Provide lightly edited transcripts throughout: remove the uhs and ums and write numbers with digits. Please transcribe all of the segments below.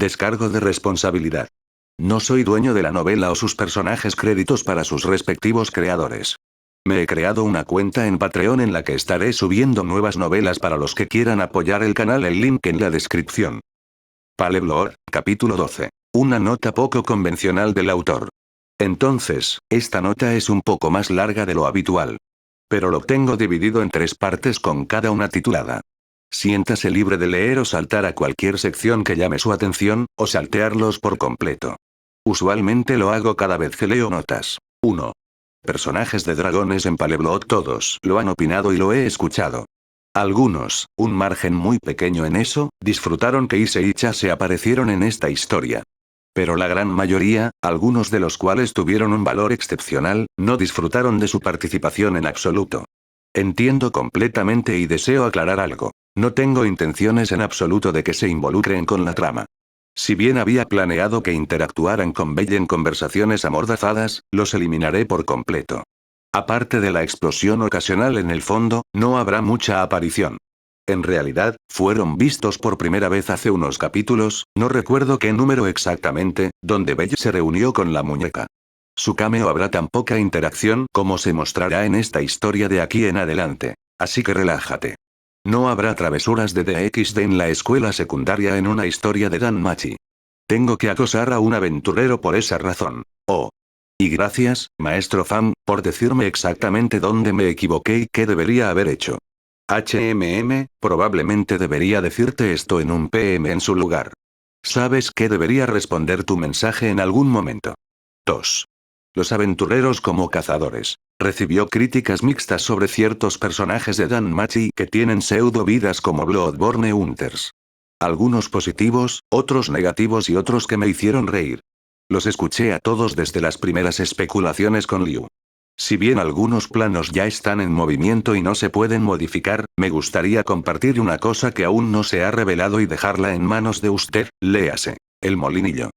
Descargo de responsabilidad. No soy dueño de la novela o sus personajes, créditos para sus respectivos creadores. Me he creado una cuenta en Patreon en la que estaré subiendo nuevas novelas para los que quieran apoyar el canal, el link en la descripción. Paleblor, capítulo 12. Una nota poco convencional del autor. Entonces, esta nota es un poco más larga de lo habitual. Pero lo tengo dividido en 3 partes con cada una titulada. Siéntase libre de leer o saltar a cualquier sección que llame su atención, o saltearlos por completo. Usualmente lo hago cada vez que leo notas. 1. Personajes de dragones en Paleblog, todos lo han opinado y lo he escuchado. Algunos, un margen muy pequeño en eso, disfrutaron que Ise y Chase aparecieron en esta historia. Pero la gran mayoría, algunos de los cuales tuvieron un valor excepcional, no disfrutaron de su participación en absoluto. Entiendo completamente y deseo aclarar algo. No tengo intenciones en absoluto de que se involucren con la trama. Si bien había planeado que interactuaran con Belle en conversaciones amordazadas, los eliminaré por completo. Aparte de la explosión ocasional en el fondo, no habrá mucha aparición. En realidad, fueron vistos por primera vez hace unos capítulos, no recuerdo qué número exactamente, donde Belle se reunió con la muñeca. Su cameo habrá tan poca interacción como se mostrará en esta historia de aquí en adelante. Así que relájate. No habrá travesuras de DXD en la escuela secundaria en una historia de Danmachi. Tengo que acosar a un aventurero por esa razón. Oh. Y gracias, maestro Fan, por decirme exactamente dónde me equivoqué y qué debería haber hecho. Probablemente debería decirte esto en un PM en su lugar. ¿Sabes qué debería responder tu mensaje en algún momento? 2. Los aventureros como cazadores. Recibió críticas mixtas sobre ciertos personajes de Danmachi que tienen pseudo vidas como Bloodborne Hunters. Algunos positivos, otros negativos y otros que me hicieron reír. Los escuché a todos desde las primeras especulaciones con Liu. Si bien algunos planos ya están en movimiento y no se pueden modificar, me gustaría compartir una cosa que aún no se ha revelado y dejarla en manos de usted, léase. El molinillo.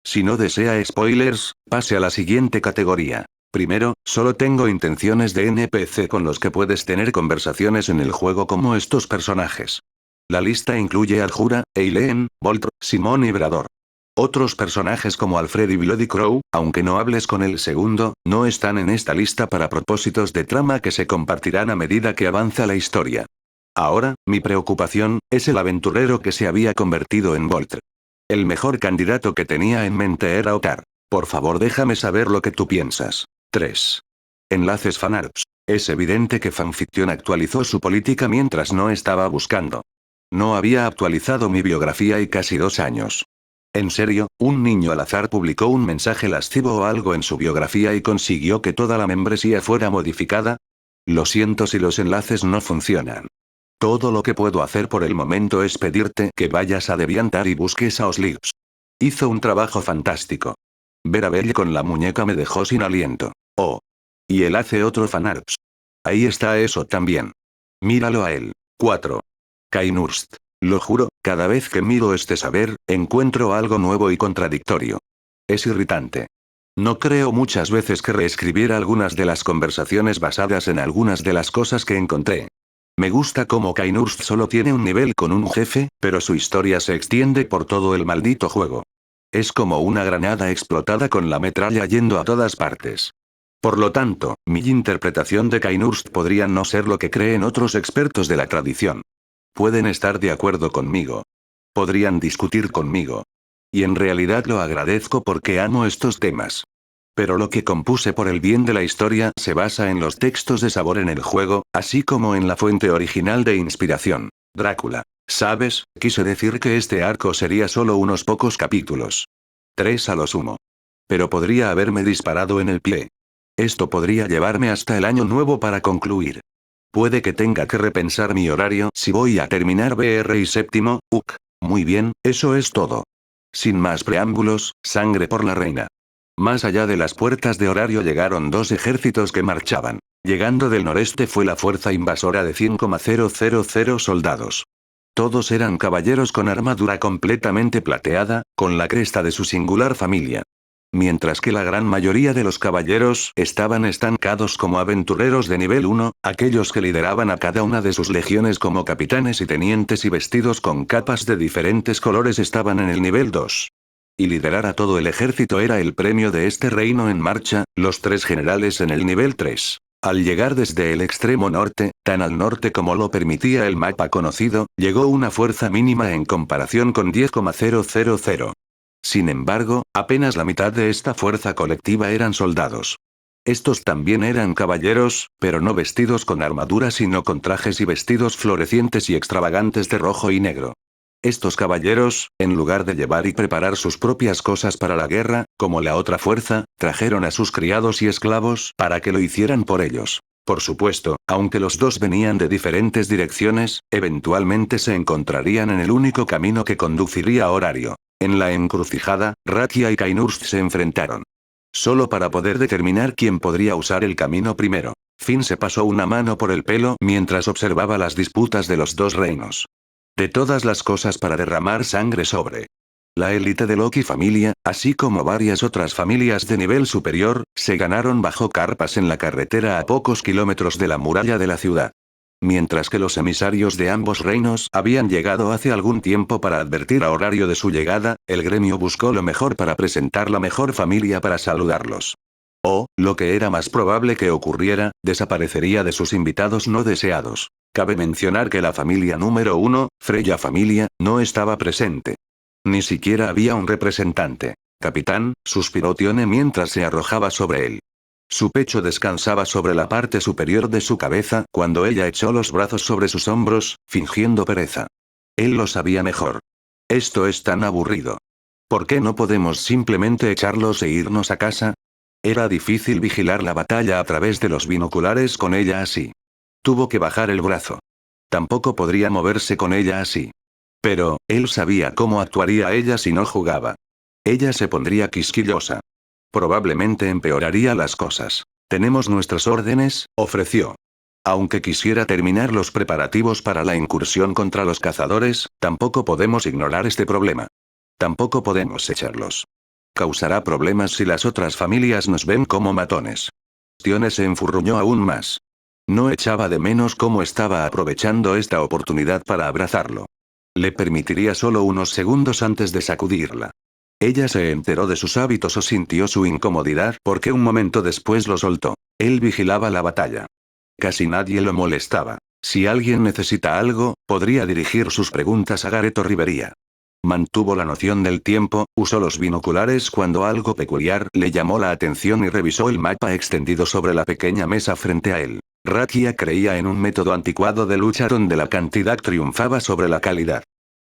Si no desea spoilers, pase a la siguiente categoría. Primero, solo tengo intenciones de NPC con los que puedes tener conversaciones en el juego como estos personajes. La lista incluye a Aljura, Eileen, Voltro, Simón y Brador. Otros personajes como Alfred y Bloody Crow, aunque no hables con el segundo, no están en esta lista para propósitos de trama que se compartirán a medida que avanza la historia. Ahora, mi preocupación, es el aventurero que se había convertido en Voltro. El mejor candidato que tenía en mente era Otar. Por favor, déjame saber lo que tú piensas. 3. Enlaces fanarts. Es evidente que Fanfiction actualizó su política mientras no estaba buscando. No había actualizado mi biografía y casi 2 años. En serio, un niño al azar publicó un mensaje lascivo o algo en su biografía y consiguió que toda la membresía fuera modificada. Lo siento si los enlaces no funcionan. Todo lo que puedo hacer por el momento es pedirte que vayas a DeviantArt y busques a Oslips. Hizo un trabajo fantástico. Ver a Belle con la muñeca me dejó sin aliento. Oh. Y él hace otro fanarts. Ahí está eso también. Míralo a él. 4. Kainurst. Lo juro, cada vez que miro este saber, encuentro algo nuevo y contradictorio. Es irritante. No creo muchas veces que reescribiera algunas de las conversaciones basadas en algunas de las cosas que encontré. Me gusta cómo Kainurst solo tiene un nivel con un jefe, pero su historia se extiende por todo el maldito juego. Es como una granada explotada con la metralla yendo a todas partes. Por lo tanto, mi interpretación de Kainurst podría no ser lo que creen otros expertos de la tradición. Pueden estar de acuerdo conmigo. Podrían discutir conmigo. Y en realidad lo agradezco porque amo estos temas. Pero lo que compuse por el bien de la historia se basa en los textos de sabor en el juego, así como en la fuente original de inspiración, Drácula. ¿Sabes? Quise decir que este arco sería solo unos pocos capítulos. 3 a lo sumo. Pero podría haberme disparado en el pie. Esto podría llevarme hasta el año nuevo para concluir. Puede que tenga que repensar mi horario si voy a terminar BR y séptimo, Muy bien, eso es todo. Sin más preámbulos, sangre por la reina. Más allá de las puertas de horario llegaron 2 ejércitos que marchaban. Llegando del noreste fue la fuerza invasora de 100,000 soldados. Todos eran caballeros con armadura completamente plateada, con la cresta de su singular familia. Mientras que la gran mayoría de los caballeros estaban estancados como aventureros de nivel 1, aquellos que lideraban a cada una de sus legiones como capitanes y tenientes y vestidos con capas de diferentes colores estaban en el nivel 2. Y liderar a todo el ejército era el premio de este reino en marcha, los 3 generales en el nivel 3. Al llegar desde el extremo norte, tan al norte como lo permitía el mapa conocido, llegó una fuerza mínima en comparación con 10,000. Sin embargo, apenas la mitad de esta fuerza colectiva eran soldados. Estos también eran caballeros, pero no vestidos con armadura sino con trajes y vestidos florecientes y extravagantes de rojo y negro. Estos caballeros, en lugar de llevar y preparar sus propias cosas para la guerra, como la otra fuerza, trajeron a sus criados y esclavos para que lo hicieran por ellos. Por supuesto, aunque los dos venían de diferentes direcciones, eventualmente se encontrarían en el único camino que conduciría a Horario. En la encrucijada, Rakia y Kainurst se enfrentaron. Solo para poder determinar quién podría usar el camino primero. Finn se pasó una mano por el pelo mientras observaba las disputas de los dos reinos. De todas las cosas para derramar sangre sobre. La élite de Loki familia, así como varias otras familias de nivel superior, se ganaron bajo carpas en la carretera a pocos kilómetros de la muralla de la ciudad. Mientras que los emisarios de ambos reinos habían llegado hace algún tiempo para advertir a Horario de su llegada, el gremio buscó lo mejor para presentar la mejor familia para saludarlos. O, lo que era más probable que ocurriera, desaparecería de sus invitados no deseados. Cabe mencionar que la familia número 1, Freya familia, no estaba presente. Ni siquiera había un representante. Capitán, suspiró Tione mientras se arrojaba sobre él. Su pecho descansaba sobre la parte superior de su cabeza cuando ella echó los brazos sobre sus hombros, fingiendo pereza. Él lo sabía mejor. Esto es tan aburrido. ¿Por qué no podemos simplemente echarlos e irnos a casa? Era difícil vigilar la batalla a través de los binoculares con ella así. Tuvo que bajar el brazo. Tampoco podría moverse con ella así. Pero, él sabía cómo actuaría ella si no jugaba. Ella se pondría quisquillosa. Probablemente empeoraría las cosas. Tenemos nuestras órdenes, ofreció. Aunque quisiera terminar los preparativos para la incursión contra los cazadores, tampoco podemos ignorar este problema. Tampoco podemos echarlos. Causará problemas si las otras familias nos ven como matones. Tione se enfurruñó aún más. No echaba de menos cómo estaba aprovechando esta oportunidad para abrazarlo. Le permitiría solo unos segundos antes de sacudirla. Ella se enteró de sus hábitos o sintió su incomodidad porque un momento después lo soltó. Él vigilaba la batalla. Casi nadie lo molestaba. Si alguien necesita algo, podría dirigir sus preguntas a Gareth o Rivería. Mantuvo la noción del tiempo, usó los binoculares cuando algo peculiar le llamó la atención y revisó el mapa extendido sobre la pequeña mesa frente a él. Rakia creía en un método anticuado de lucha donde la cantidad triunfaba sobre la calidad.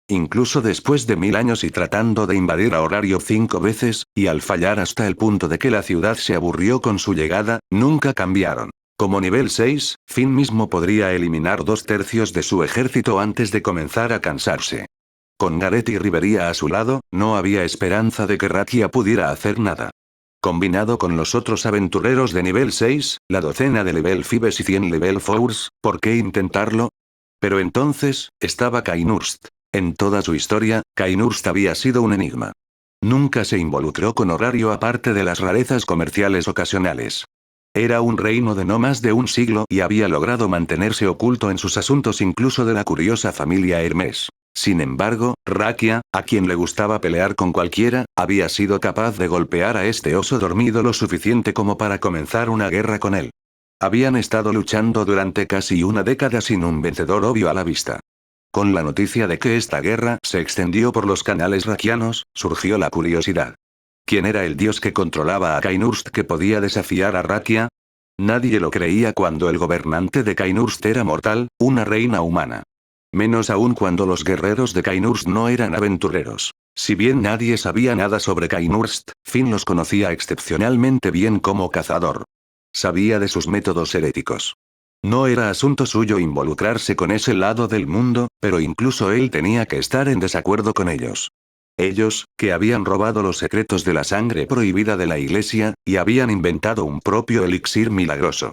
Incluso después de 1000 años y tratando de invadir a Horario 5 veces, y al fallar hasta el punto de que la ciudad se aburrió con su llegada, nunca cambiaron. Como nivel 6, Finn mismo podría eliminar 2/3 de su ejército antes de comenzar a cansarse. Con Gareth y Rivería a su lado, no había esperanza de que Rakia pudiera hacer nada. Combinado con los otros aventureros de nivel 6, la docena de level 5 y 100 level 4, ¿por qué intentarlo? Pero entonces, estaba Kainurst. En toda su historia, Kainurst había sido un enigma. Nunca se involucró con Horario aparte de las rarezas comerciales ocasionales. Era un reino de no más de un siglo y había logrado mantenerse oculto en sus asuntos incluso de la curiosa familia Hermes. Sin embargo, Rakia, a quien le gustaba pelear con cualquiera, había sido capaz de golpear a este oso dormido lo suficiente como para comenzar una guerra con él. Habían estado luchando durante casi una década sin un vencedor obvio a la vista. Con la noticia de que esta guerra se extendió por los canales rakianos, surgió la curiosidad. ¿Quién era el dios que controlaba a Kainurst que podía desafiar a Rakia? Nadie lo creía cuando el gobernante de Kainurst era mortal, una reina humana. Menos aún cuando los guerreros de Kainurst no eran aventureros. Si bien nadie sabía nada sobre Kainurst, Finn los conocía excepcionalmente bien como cazador. Sabía de sus métodos heréticos. No era asunto suyo involucrarse con ese lado del mundo, pero incluso él tenía que estar en desacuerdo con ellos. Ellos, que habían robado los secretos de la sangre prohibida de la iglesia, y habían inventado un propio elixir milagroso.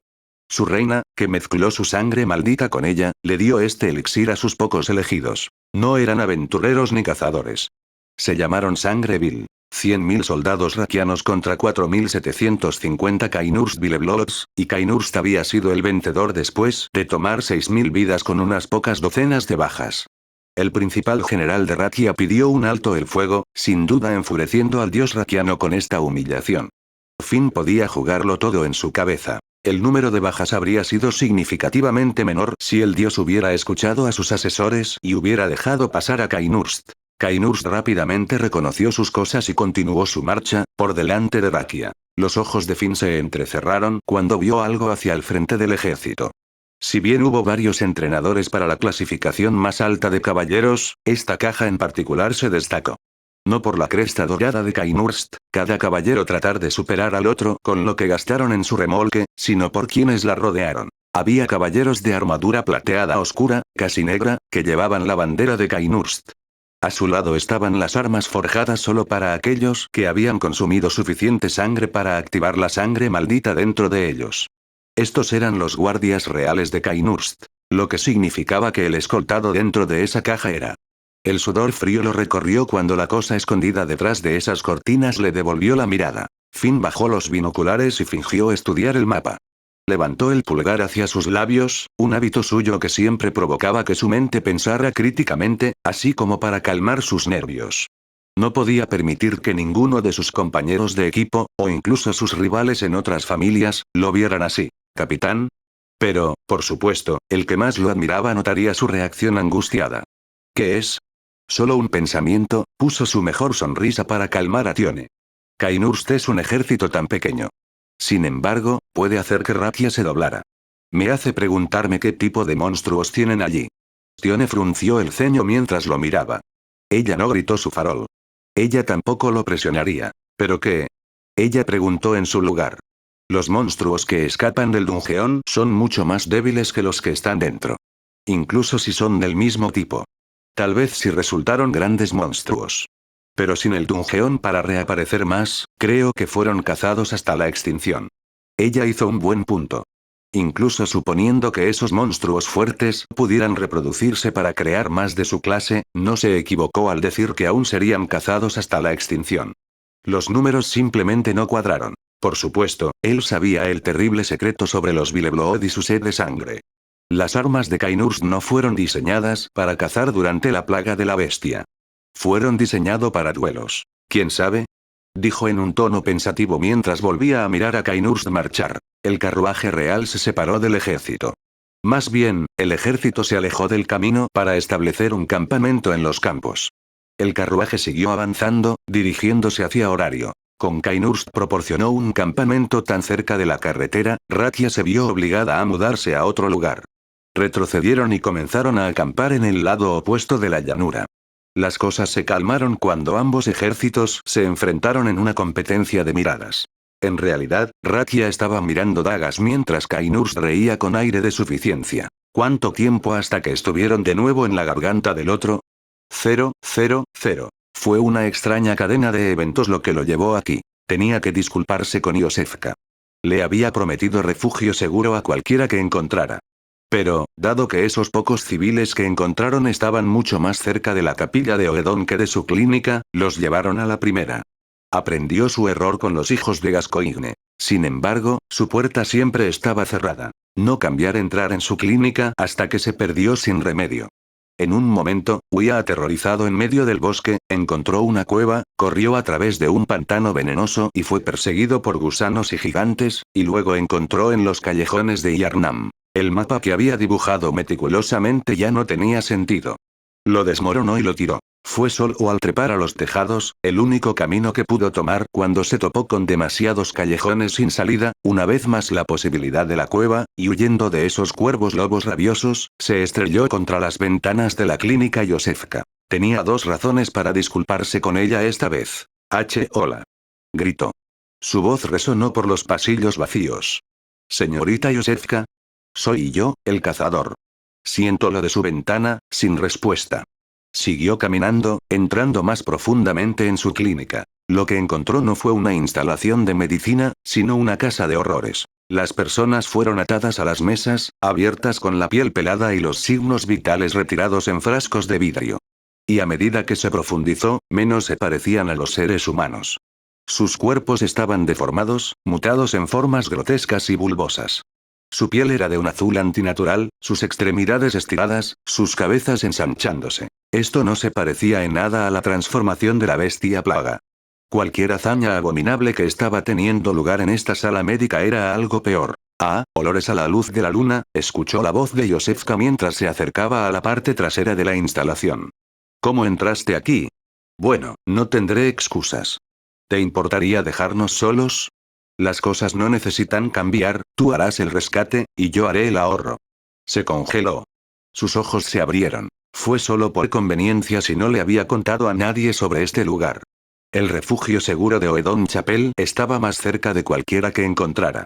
Su reina, que mezcló su sangre maldita con ella, le dio este elixir a sus pocos elegidos. No eran aventureros ni cazadores. Se llamaron sangre vil. 100.000 soldados rakianos contra 4.750 Kainurst Villeblots, y Kainurst había sido el vencedor después de tomar 6.000 vidas con unas pocas docenas de bajas. El principal general de Rakia pidió un alto el fuego, sin duda enfureciendo al dios rakiano con esta humillación. Finn podía jugarlo todo en su cabeza. El número de bajas habría sido significativamente menor si el dios hubiera escuchado a sus asesores y hubiera dejado pasar a Kainurst. Kainurst rápidamente reconoció sus cosas y continuó su marcha, por delante de Rakia. Los ojos de Finn se entrecerraron cuando vio algo hacia el frente del ejército. Si bien hubo varios entrenadores para la clasificación más alta de caballeros, esta caja en particular se destacó. No por la cresta dorada de Kainurst, cada caballero tratar de superar al otro con lo que gastaron en su remolque, sino por quienes la rodearon. Había caballeros de armadura plateada oscura, casi negra, que llevaban la bandera de Kainurst. A su lado estaban las armas forjadas solo para aquellos que habían consumido suficiente sangre para activar la sangre maldita dentro de ellos. Estos eran los guardias reales de Kainurst, lo que significaba que el escoltado dentro de esa caja era. El sudor frío lo recorrió cuando la cosa escondida detrás de esas cortinas le devolvió la mirada. Finn bajó los binoculares y fingió estudiar el mapa. Levantó el pulgar hacia sus labios, un hábito suyo que siempre provocaba que su mente pensara críticamente, así como para calmar sus nervios. No podía permitir que ninguno de sus compañeros de equipo, o incluso sus rivales en otras familias, lo vieran así. ¿Capitán? Pero, por supuesto, el que más lo admiraba notaría su reacción angustiada. ¿Qué es? Solo un pensamiento, puso su mejor sonrisa para calmar a Tione. Kainurst es un ejército tan pequeño. Sin embargo, puede hacer que Rakia se doblara. Me hace preguntarme qué tipo de monstruos tienen allí. Tione frunció el ceño mientras lo miraba. Ella no gritó su farol. Ella tampoco lo presionaría. ¿Pero qué? Ella preguntó en su lugar. Los monstruos que escapan del dungeón son mucho más débiles que los que están dentro. Incluso si son del mismo tipo. Tal vez si resultaron grandes monstruos. Pero sin el dungeón para reaparecer más, creo que fueron cazados hasta la extinción. Ella hizo un buen punto. Incluso suponiendo que esos monstruos fuertes pudieran reproducirse para crear más de su clase, no se equivocó al decir que aún serían cazados hasta la extinción. Los números simplemente no cuadraron. Por supuesto, él sabía el terrible secreto sobre los Villeblood y su sed de sangre. Las armas de Kainurst no fueron diseñadas para cazar durante la plaga de la bestia. Fueron diseñados para duelos. ¿Quién sabe? Dijo en un tono pensativo mientras volvía a mirar a Kainurst marchar. El carruaje real se separó del ejército. Más bien, el ejército se alejó del camino para establecer un campamento en los campos. El carruaje siguió avanzando, dirigiéndose hacia Horario. Con Kainurst proporcionó un campamento tan cerca de la carretera, Rakia se vio obligada a mudarse a otro lugar. Retrocedieron y comenzaron a acampar en el lado opuesto de la llanura. Las cosas se calmaron cuando ambos ejércitos se enfrentaron en una competencia de miradas. En realidad, Rakia estaba mirando Dagas mientras Kainurst reía con aire de suficiencia. ¿Cuánto tiempo hasta que estuvieron de nuevo en la garganta del otro? 0, 0, 0. Fue una extraña cadena de eventos lo que lo llevó aquí. Tenía que disculparse con Iosefka. Le había prometido refugio seguro a cualquiera que encontrara. Pero, dado que esos pocos civiles que encontraron estaban mucho más cerca de la capilla de Oedon que de su clínica, los llevaron a la primera. Aprendió su error con los hijos de Gascoigne. Sin embargo, su puerta siempre estaba cerrada. No cambiar entrar en su clínica hasta que se perdió sin remedio. En un momento, huía aterrorizado en medio del bosque, encontró una cueva, corrió a través de un pantano venenoso y fue perseguido por gusanos y gigantes, y luego encontró en los callejones de Yarnam. El mapa que había dibujado meticulosamente ya no tenía sentido. Lo desmoronó y lo tiró. Fue solo al trepar a los tejados, el único camino que pudo tomar cuando se topó con demasiados callejones sin salida, una vez más la posibilidad de la cueva, y huyendo de esos cuervos lobos rabiosos, se estrelló contra las ventanas de la clínica Iosefka. Tenía dos razones para disculparse con ella esta vez. Hola. Gritó. Su voz resonó por los pasillos vacíos. Señorita Iosefka. Soy yo, el cazador. Siento lo de su ventana, sin respuesta. Siguió caminando, entrando más profundamente en su clínica. Lo que encontró no fue una instalación de medicina, sino una casa de horrores. Las personas fueron atadas a las mesas, abiertas con la piel pelada y los signos vitales retirados en frascos de vidrio. Y a medida que se profundizó, menos se parecían a los seres humanos. Sus cuerpos estaban deformados, mutados en formas grotescas y bulbosas. Su piel era de un azul antinatural, sus extremidades estiradas, sus cabezas ensanchándose. Esto no se parecía en nada a la transformación de la bestia plaga. Cualquier hazaña abominable que estaba teniendo lugar en esta sala médica era algo peor. Ah, olores a la luz de la luna, escuchó la voz de Yosefka mientras se acercaba a la parte trasera de la instalación. ¿Cómo entraste aquí? Bueno, no tendré excusas. ¿Te importaría dejarnos solos? Las cosas no necesitan cambiar, tú harás el rescate, y yo haré el ahorro. Se congeló. Sus ojos se abrieron. Fue solo por conveniencia si no le había contado a nadie sobre este lugar. El refugio seguro de Oedon Chapel estaba más cerca de cualquiera que encontrara.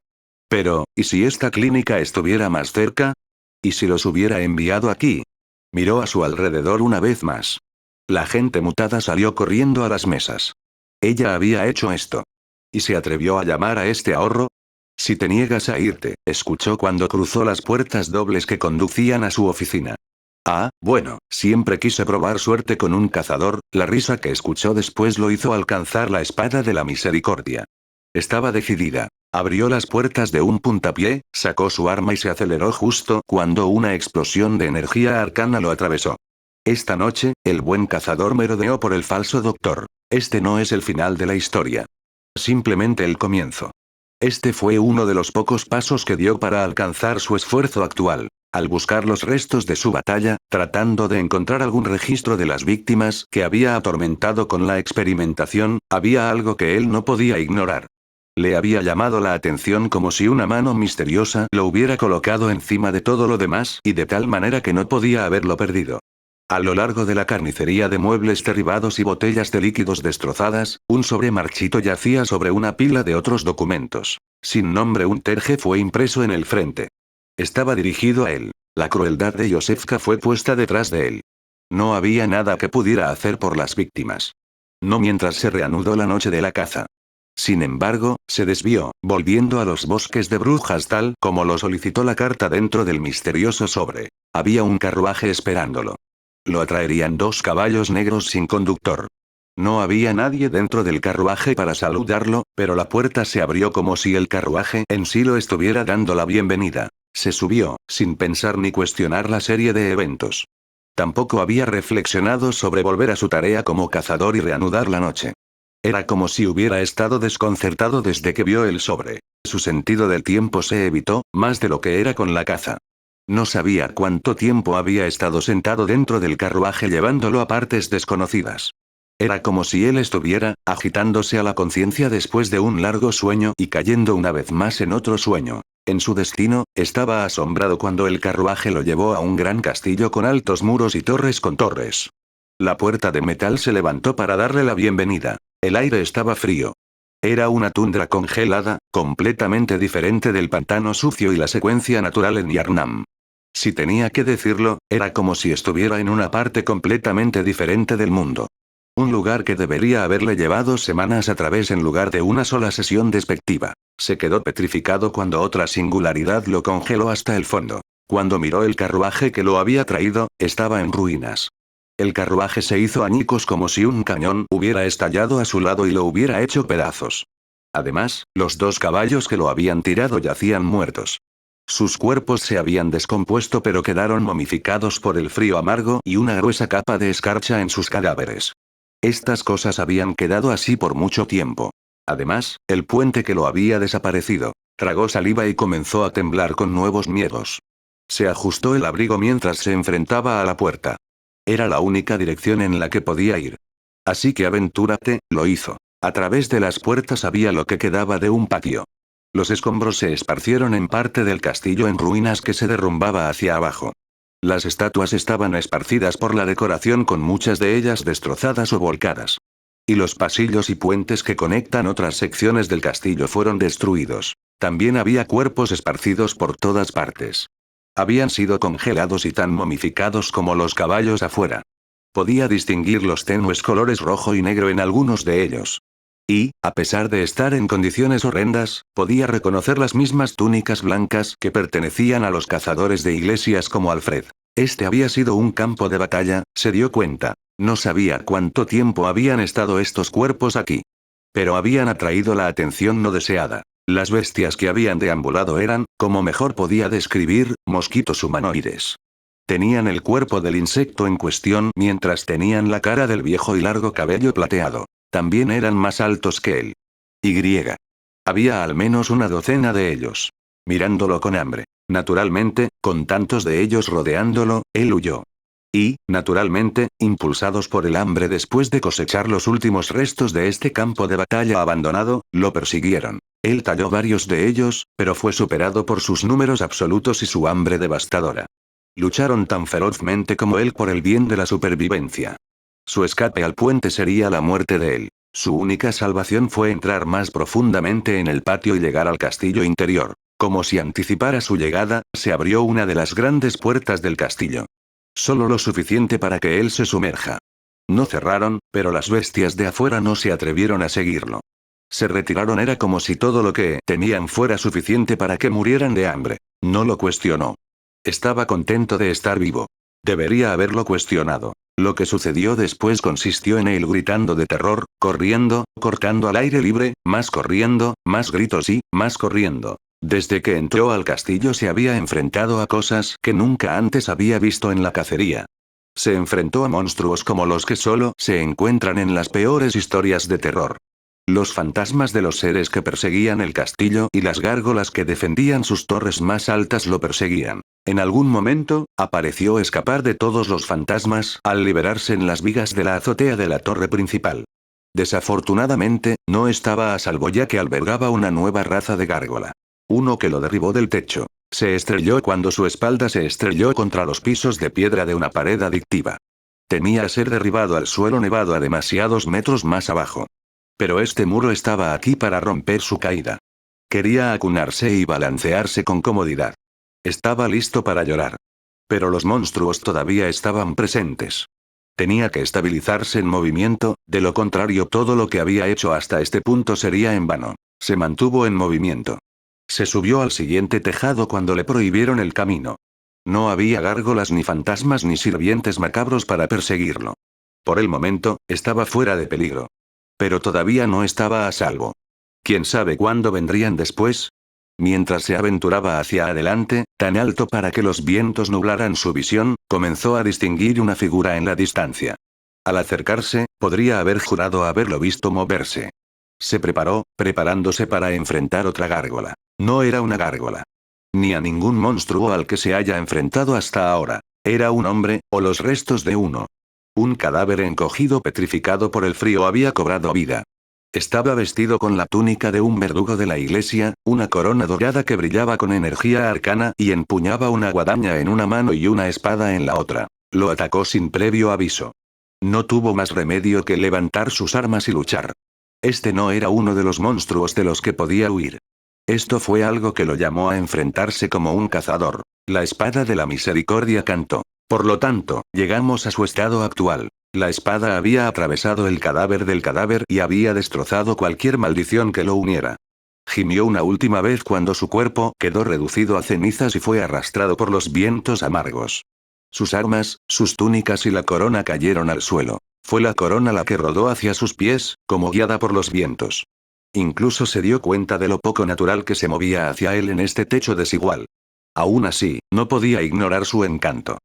Pero, ¿y si esta clínica estuviera más cerca? ¿Y si los hubiera enviado aquí? Miró a su alrededor una vez más. La gente mutada salió corriendo a las mesas. Ella había hecho esto. ¿Y se atrevió a llamar a este ahorro? Si te niegas a irte, escuchó cuando cruzó las puertas dobles que conducían a su oficina. Ah, bueno, siempre quise probar suerte con un cazador, la risa que escuchó después lo hizo alcanzar la espada de la misericordia. Estaba decidida. Abrió las puertas de un puntapié, sacó su arma y se aceleró justo cuando una explosión de energía arcana lo atravesó. Esta noche, el buen cazador merodeó por el falso doctor. Este no es el final de la historia. Simplemente el comienzo. Este fue uno de los pocos pasos que dio para alcanzar su esfuerzo actual. Al buscar los restos de su batalla, tratando de encontrar algún registro de las víctimas que había atormentado con la experimentación, había algo que él no podía ignorar. Le había llamado la atención como si una mano misteriosa lo hubiera colocado encima de todo lo demás y de tal manera que no podía haberlo perdido. A lo largo de la carnicería de muebles derribados y botellas de líquidos destrozadas, un sobre marchito yacía sobre una pila de otros documentos. Sin nombre, un terje fue impreso en el frente. Estaba dirigido a él. La crueldad de Yosefka fue puesta detrás de él. No había nada que pudiera hacer por las víctimas. No mientras se reanudó la noche de la caza. Sin embargo, se desvió, volviendo a los bosques de brujas tal como lo solicitó la carta dentro del misterioso sobre. Había un carruaje esperándolo. Lo atraerían 2 caballos negros sin conductor. No había nadie dentro del carruaje para saludarlo, pero la puerta se abrió como si el carruaje en sí lo estuviera dando la bienvenida. Se subió, sin pensar ni cuestionar la serie de eventos. Tampoco había reflexionado sobre volver a su tarea como cazador y reanudar la noche. Era como si hubiera estado desconcertado desde que vio el sobre. Su sentido del tiempo se evitó, más de lo que era con la caza. No sabía cuánto tiempo había estado sentado dentro del carruaje llevándolo a partes desconocidas. Era como si él estuviera, agitándose a la conciencia después de un largo sueño y cayendo una vez más en otro sueño. En su destino, estaba asombrado cuando el carruaje lo llevó a un gran castillo con altos muros y torres con torres. La puerta de metal se levantó para darle la bienvenida. El aire estaba frío. Era una tundra congelada, completamente diferente del pantano sucio y la secuencia natural en Yarnam. Si tenía que decirlo, era como si estuviera en una parte completamente diferente del mundo. Un lugar que debería haberle llevado semanas a través en lugar de una sola sesión despectiva. Se quedó petrificado cuando otra singularidad lo congeló hasta el fondo. Cuando miró el carruaje que lo había traído, estaba en ruinas. El carruaje se hizo añicos como si un cañón hubiera estallado a su lado y lo hubiera hecho pedazos. Además, los 2 caballos que lo habían tirado yacían muertos. Sus cuerpos se habían descompuesto pero quedaron momificados por el frío amargo y una gruesa capa de escarcha en sus cadáveres. Estas cosas habían quedado así por mucho tiempo. Además, el puente que lo había desaparecido. Tragó saliva y comenzó a temblar con nuevos miedos. Se ajustó el abrigo mientras se enfrentaba a la puerta. Era la única dirección en la que podía ir. Así que aventúrate, lo hizo. A través de las puertas había lo que quedaba de un patio. Los escombros se esparcieron en parte del castillo en ruinas que se derrumbaba hacia abajo. Las estatuas estaban esparcidas por la decoración con muchas de ellas destrozadas o volcadas. Y los pasillos y puentes que conectan otras secciones del castillo fueron destruidos. También había cuerpos esparcidos por todas partes. Habían sido congelados y tan momificados como los caballos afuera. Podía distinguir los tenues colores rojo y negro en algunos de ellos. Y, a pesar de estar en condiciones horrendas, podía reconocer las mismas túnicas blancas que pertenecían a los cazadores de iglesias como Alfred. Este había sido un campo de batalla, se dio cuenta. No sabía cuánto tiempo habían estado estos cuerpos aquí. Pero habían atraído la atención no deseada. Las bestias que habían deambulado eran, como mejor podía describir, mosquitos humanoides. Tenían el cuerpo del insecto en cuestión mientras tenían la cara del viejo y largo cabello plateado. También eran más altos que él. Y. Había al menos una docena de ellos. Mirándolo con hambre. Naturalmente, con tantos de ellos rodeándolo, él huyó. Y, naturalmente, impulsados por el hambre después de cosechar los últimos restos de este campo de batalla abandonado, lo persiguieron. Él talló varios de ellos, pero fue superado por sus números absolutos y su hambre devastadora. Lucharon tan ferozmente como él por el bien de la supervivencia. Su escape al puente sería la muerte de él. Su única salvación fue entrar más profundamente en el patio y llegar al castillo interior. Como si anticipara su llegada, se abrió una de las grandes puertas del castillo. Solo lo suficiente para que él se sumerja. No cerraron, pero las bestias de afuera no se atrevieron a seguirlo. Se retiraron, era como si todo lo que tenían fuera suficiente para que murieran de hambre. No lo cuestionó. Estaba contento de estar vivo. Debería haberlo cuestionado. Lo que sucedió después consistió en él gritando de terror, corriendo, cortando al aire libre, más corriendo, más gritos y, más corriendo. Desde que entró al castillo se había enfrentado a cosas que nunca antes había visto en la cacería. Se enfrentó a monstruos como los que solo se encuentran en las peores historias de terror. Los fantasmas de los seres que perseguían el castillo y las gárgolas que defendían sus torres más altas lo perseguían. En algún momento, pareció escapar de todos los fantasmas al liberarse en las vigas de la azotea de la torre principal. Desafortunadamente, no estaba a salvo ya que albergaba una nueva raza de gárgola. Uno que lo derribó del techo. Se estrelló cuando su espalda se estrelló contra los pisos de piedra de una pared adictiva. Temía ser derribado al suelo nevado a demasiados metros más abajo. Pero este muro estaba aquí para romper su caída. Quería acunarse y balancearse con comodidad. Estaba listo para llorar. Pero los monstruos todavía estaban presentes. Tenía que estabilizarse en movimiento, de lo contrario todo lo que había hecho hasta este punto sería en vano. Se mantuvo en movimiento. Se subió al siguiente tejado cuando le prohibieron el camino. No había gárgolas ni fantasmas ni sirvientes macabros para perseguirlo. Por el momento, estaba fuera de peligro. Pero todavía no estaba a salvo. ¿Quién sabe cuándo vendrían después? Mientras se aventuraba hacia adelante, tan alto para que los vientos nublaran su visión, comenzó a distinguir una figura en la distancia. Al acercarse, podría haber jurado haberlo visto moverse. Se preparó, preparándose para enfrentar otra gárgola. No era una gárgola. Ni a ningún monstruo al que se haya enfrentado hasta ahora. Era un hombre, o los restos de uno. Un cadáver encogido petrificado por el frío había cobrado vida. Estaba vestido con la túnica de un verdugo de la iglesia, una corona dorada que brillaba con energía arcana y empuñaba una guadaña en una mano y una espada en la otra. Lo atacó sin previo aviso. No tuvo más remedio que levantar sus armas y luchar. Este no era uno de los monstruos de los que podía huir. Esto fue algo que lo llamó a enfrentarse como un cazador. La espada de la misericordia cantó. Por lo tanto, llegamos a su estado actual. La espada había atravesado el cadáver del cadáver y había destrozado cualquier maldición que lo uniera. Gimió una última vez cuando su cuerpo quedó reducido a cenizas y fue arrastrado por los vientos amargos. Sus armas, sus túnicas y la corona cayeron al suelo. Fue la corona la que rodó hacia sus pies, como guiada por los vientos. Incluso se dio cuenta de lo poco natural que se movía hacia él en este techo desigual. Aún así, no podía ignorar su encanto.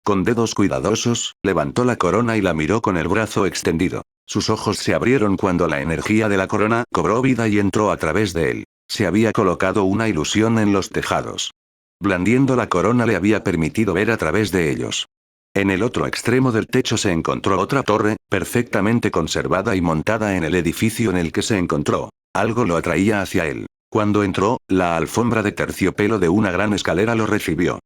Con dedos cuidadosos, levantó la corona y la miró con el brazo extendido. Sus ojos se abrieron cuando la energía de la corona cobró vida y entró a través de él. Se había colocado una ilusión en los tejados. Blandiendo la corona le había permitido ver a través de ellos. En el otro extremo del techo se encontró otra torre, perfectamente conservada y montada en el edificio en el que se encontró. Algo lo atraía hacia él. Cuando entró, la alfombra de terciopelo de una gran escalera lo recibió.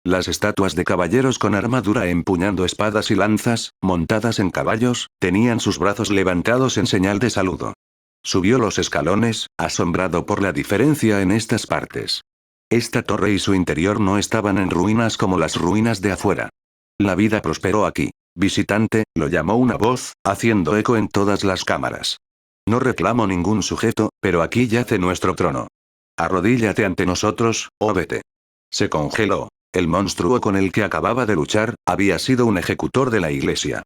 Las estatuas de caballeros con armadura empuñando espadas y lanzas, montadas en caballos, tenían sus brazos levantados en señal de saludo. Subió los escalones, asombrado por la diferencia en estas partes. Esta torre y su interior no estaban en ruinas como las ruinas de afuera. La vida prosperó aquí. Visitante, lo llamó una voz, haciendo eco en todas las cámaras. No reclamo ningún sujeto, pero aquí yace nuestro trono. Arrodíllate ante nosotros, o vete. Se congeló. El monstruo con el que acababa de luchar, había sido un ejecutor de la iglesia.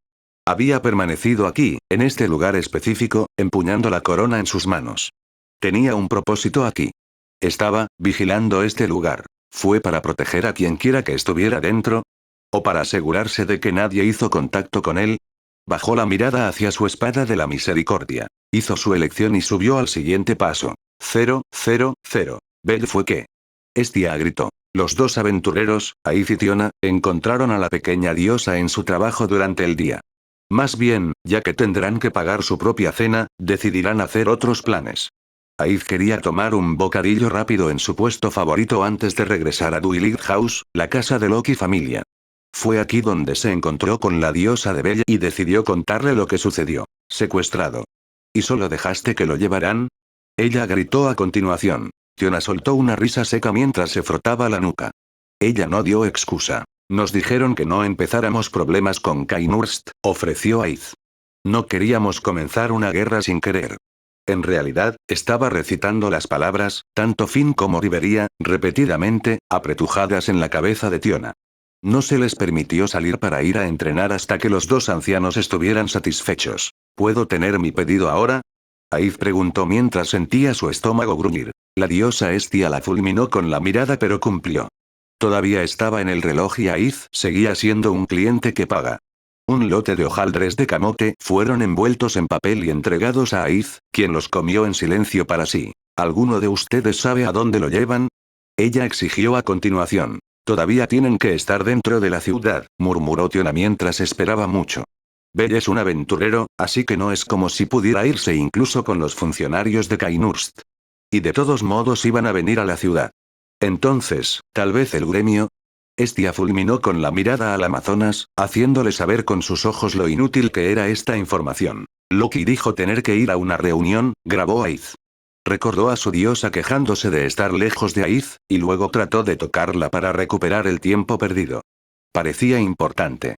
Había permanecido aquí, en este lugar específico, empuñando la corona en sus manos. Tenía un propósito aquí. Estaba vigilando este lugar. ¿Fue para proteger a quien quiera que estuviera dentro? ¿O para asegurarse de que nadie hizo contacto con él? Bajó la mirada hacia su espada de la misericordia. Hizo su elección y subió al siguiente paso. 0, 0, 0. Bell fue que. Estia gritó. Los dos aventureros, Aíz y Tiona, encontraron a la pequeña diosa en su trabajo durante el día. Más bien, ya que tendrán que pagar su propia cena, decidirán hacer otros planes. Aíz quería tomar un bocadillo rápido en su puesto favorito antes de regresar a Duilig House, la casa de Loki familia. Fue aquí donde se encontró con la diosa de Bella y decidió contarle lo que sucedió. Secuestrado. ¿Y solo dejaste que lo llevaran? Ella gritó a continuación. Tiona soltó una risa seca mientras se frotaba la nuca. Ella no dio excusa. Nos dijeron que no empezáramos problemas con Kainurst, ofreció Aíz. No queríamos comenzar una guerra sin querer. En realidad, estaba recitando las palabras, tanto Finn como Rivería, repetidamente, apretujadas en la cabeza de Tiona. No se les permitió salir para ir a entrenar hasta que los dos ancianos estuvieran satisfechos. ¿Puedo tener mi pedido ahora? Aíz preguntó mientras sentía su estómago gruñir. La diosa Estia la fulminó con la mirada pero cumplió. Todavía estaba en el reloj y Aíz seguía siendo un cliente que paga. Un lote de hojaldres de camote fueron envueltos en papel y entregados a Aíz, quien los comió en silencio para sí. ¿Alguno de ustedes sabe a dónde lo llevan? Ella exigió a continuación. Todavía tienen que estar dentro de la ciudad, murmuró Tiona mientras esperaba mucho. Bell es un aventurero, así que no es como si pudiera irse incluso con los funcionarios de Kainurst. Y de todos modos iban a venir a la ciudad. Entonces, tal vez el gremio. Estia fulminó con la mirada al Amazonas, haciéndole saber con sus ojos lo inútil que era esta información. Loki dijo tener que ir a una reunión, grabó Aíz. Recordó a su diosa quejándose de estar lejos de Aíz, y luego trató de tocarla para recuperar el tiempo perdido. Parecía importante.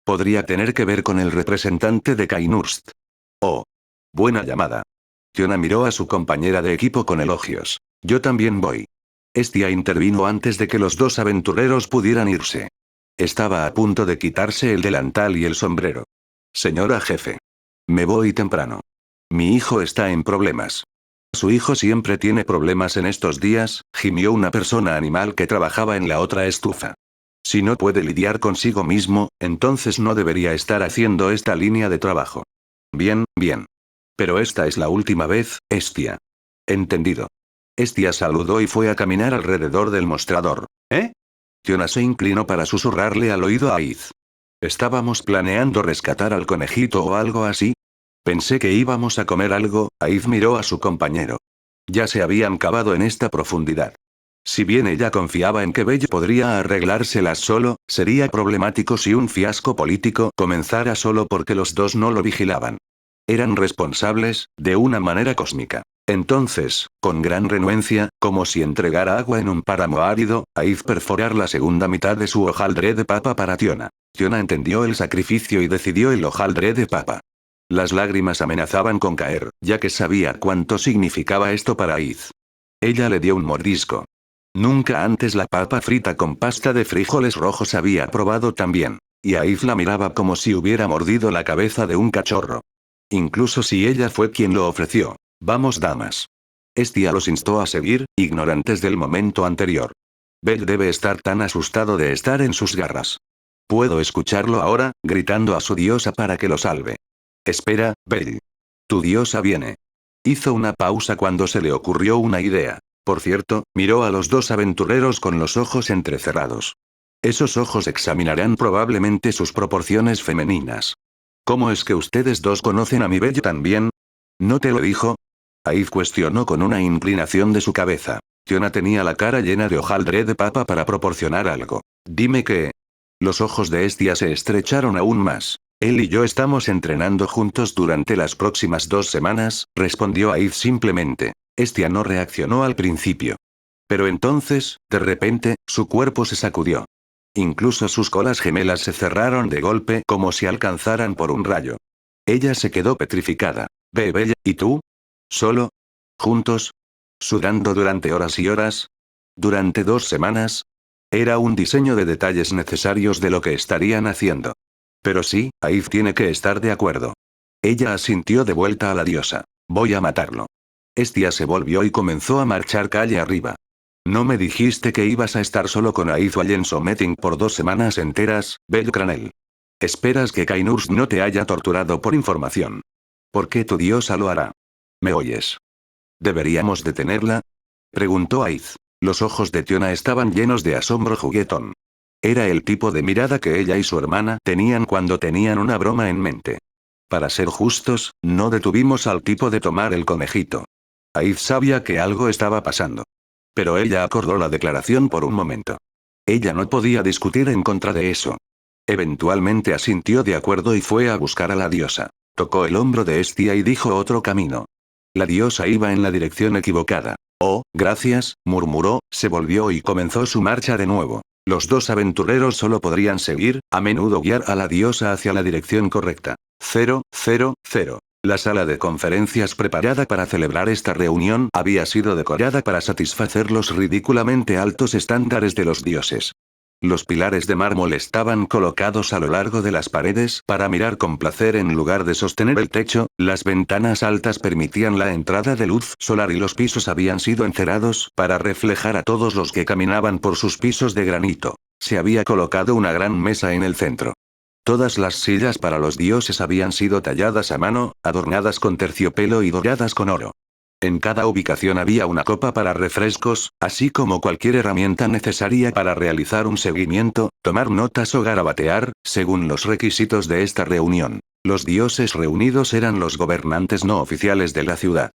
Podría tener que ver con el representante de Kainurst. Oh. Buena llamada. Tiona miró a su compañera de equipo con elogios. Yo también voy. Estia intervino antes de que los dos aventureros pudieran irse. Estaba a punto de quitarse el delantal y el sombrero. Señora jefe. Me voy temprano. Mi hijo está en problemas. Su hijo siempre tiene problemas en estos días, gimió una persona animal que trabajaba en la otra estufa. Si no puede lidiar consigo mismo, entonces no debería estar haciendo esta línea de trabajo. Bien, bien. Pero esta es la última vez, Estia. Entendido. Estia saludó y fue a caminar alrededor del mostrador. ¿Eh? Tiona se inclinó para susurrarle al oído a Aíz. ¿Estábamos planeando rescatar al conejito o algo así? Pensé que íbamos a comer algo, Aíz miró a su compañero. Ya se habían cavado en esta profundidad. Si bien ella confiaba en que Bell podría arreglárselas solo, sería problemático si un fiasco político comenzara solo porque los dos no lo vigilaban. Eran responsables, de una manera cósmica. Entonces, con gran renuencia, como si entregara agua en un páramo árido, Aíz perforar la segunda mitad de su hojaldre de papa para Tiona. Tiona entendió el sacrificio y decidió el hojaldre de papa. Las lágrimas amenazaban con caer, ya que sabía cuánto significaba esto para Aíz. Ella le dio un mordisco. Nunca antes la papa frita con pasta de frijoles rojos había probado tan bien. Y Aíz la miraba como si hubiera mordido la cabeza de un cachorro. Incluso si ella fue quien lo ofreció. Vamos damas. Estia los instó a seguir, ignorantes del momento anterior. Bell debe estar tan asustado de estar en sus garras. Puedo escucharlo ahora, gritando a su diosa para que lo salve. Espera, Bell. Tu diosa viene. Hizo una pausa cuando se le ocurrió una idea. Por cierto, miró a los dos aventureros con los ojos entrecerrados. Esos ojos examinarán probablemente sus proporciones femeninas. ¿Cómo es que ustedes dos conocen a mi Bell tan bien? ¿No te lo dijo? Aíz cuestionó con una inclinación de su cabeza. Tiona tenía la cara llena de hojaldre de papa para proporcionar algo. Dime que. Los ojos de Estia se estrecharon aún más. Él y yo estamos entrenando juntos durante las próximas 2 semanas, respondió Aíz simplemente. Estia no reaccionó al principio. Pero entonces, de repente, su cuerpo se sacudió. Incluso sus colas gemelas se cerraron de golpe como si alcanzaran por un rayo. Ella se quedó petrificada. Bella, ¿y tú? ¿Solo? ¿Juntos? ¿Sudando durante horas y horas? ¿Durante 2 semanas? Era un diseño de detalles necesarios de lo que estarían haciendo. Pero sí, Aiz tiene que estar de acuerdo. Ella asintió de vuelta a la diosa. Voy a matarlo. Estia se volvió y comenzó a marchar calle arriba. ¿No me dijiste que ibas a estar solo con Aiz Wallenso Meeting por 2 semanas enteras, Belcranel? ¿Esperas que Kainurst no te haya torturado por información? ¿Por qué tu diosa lo hará? ¿Me oyes? ¿Deberíamos detenerla? Preguntó Aiz. Los ojos de Tiona estaban llenos de asombro juguetón. Era el tipo de mirada que ella y su hermana tenían cuando tenían una broma en mente. Para ser justos, no detuvimos al tipo de tomar el conejito. Aiz sabía que algo estaba pasando. Pero ella acordó la declaración por un momento. Ella no podía discutir en contra de eso. Eventualmente asintió de acuerdo y fue a buscar a la diosa. Tocó el hombro de Estia y dijo otro camino. La diosa iba en la dirección equivocada. Oh, gracias, murmuró, se volvió y comenzó su marcha de nuevo. Los dos aventureros solo podrían seguir, a menudo guiar a la diosa hacia la dirección correcta. 0, 0, 0. La sala de conferencias preparada para celebrar esta reunión había sido decorada para satisfacer los ridículamente altos estándares de los dioses. Los pilares de mármol estaban colocados a lo largo de las paredes para mirar con placer en lugar de sostener el techo, las ventanas altas permitían la entrada de luz solar y los pisos habían sido encerados para reflejar a todos los que caminaban por sus pisos de granito. Se había colocado una gran mesa en el centro. Todas las sillas para los dioses habían sido talladas a mano, adornadas con terciopelo y doradas con oro. En cada ubicación había una copa para refrescos, así como cualquier herramienta necesaria para realizar un seguimiento, tomar notas o garabatear, según los requisitos de esta reunión. Los dioses reunidos eran los gobernantes no oficiales de la ciudad.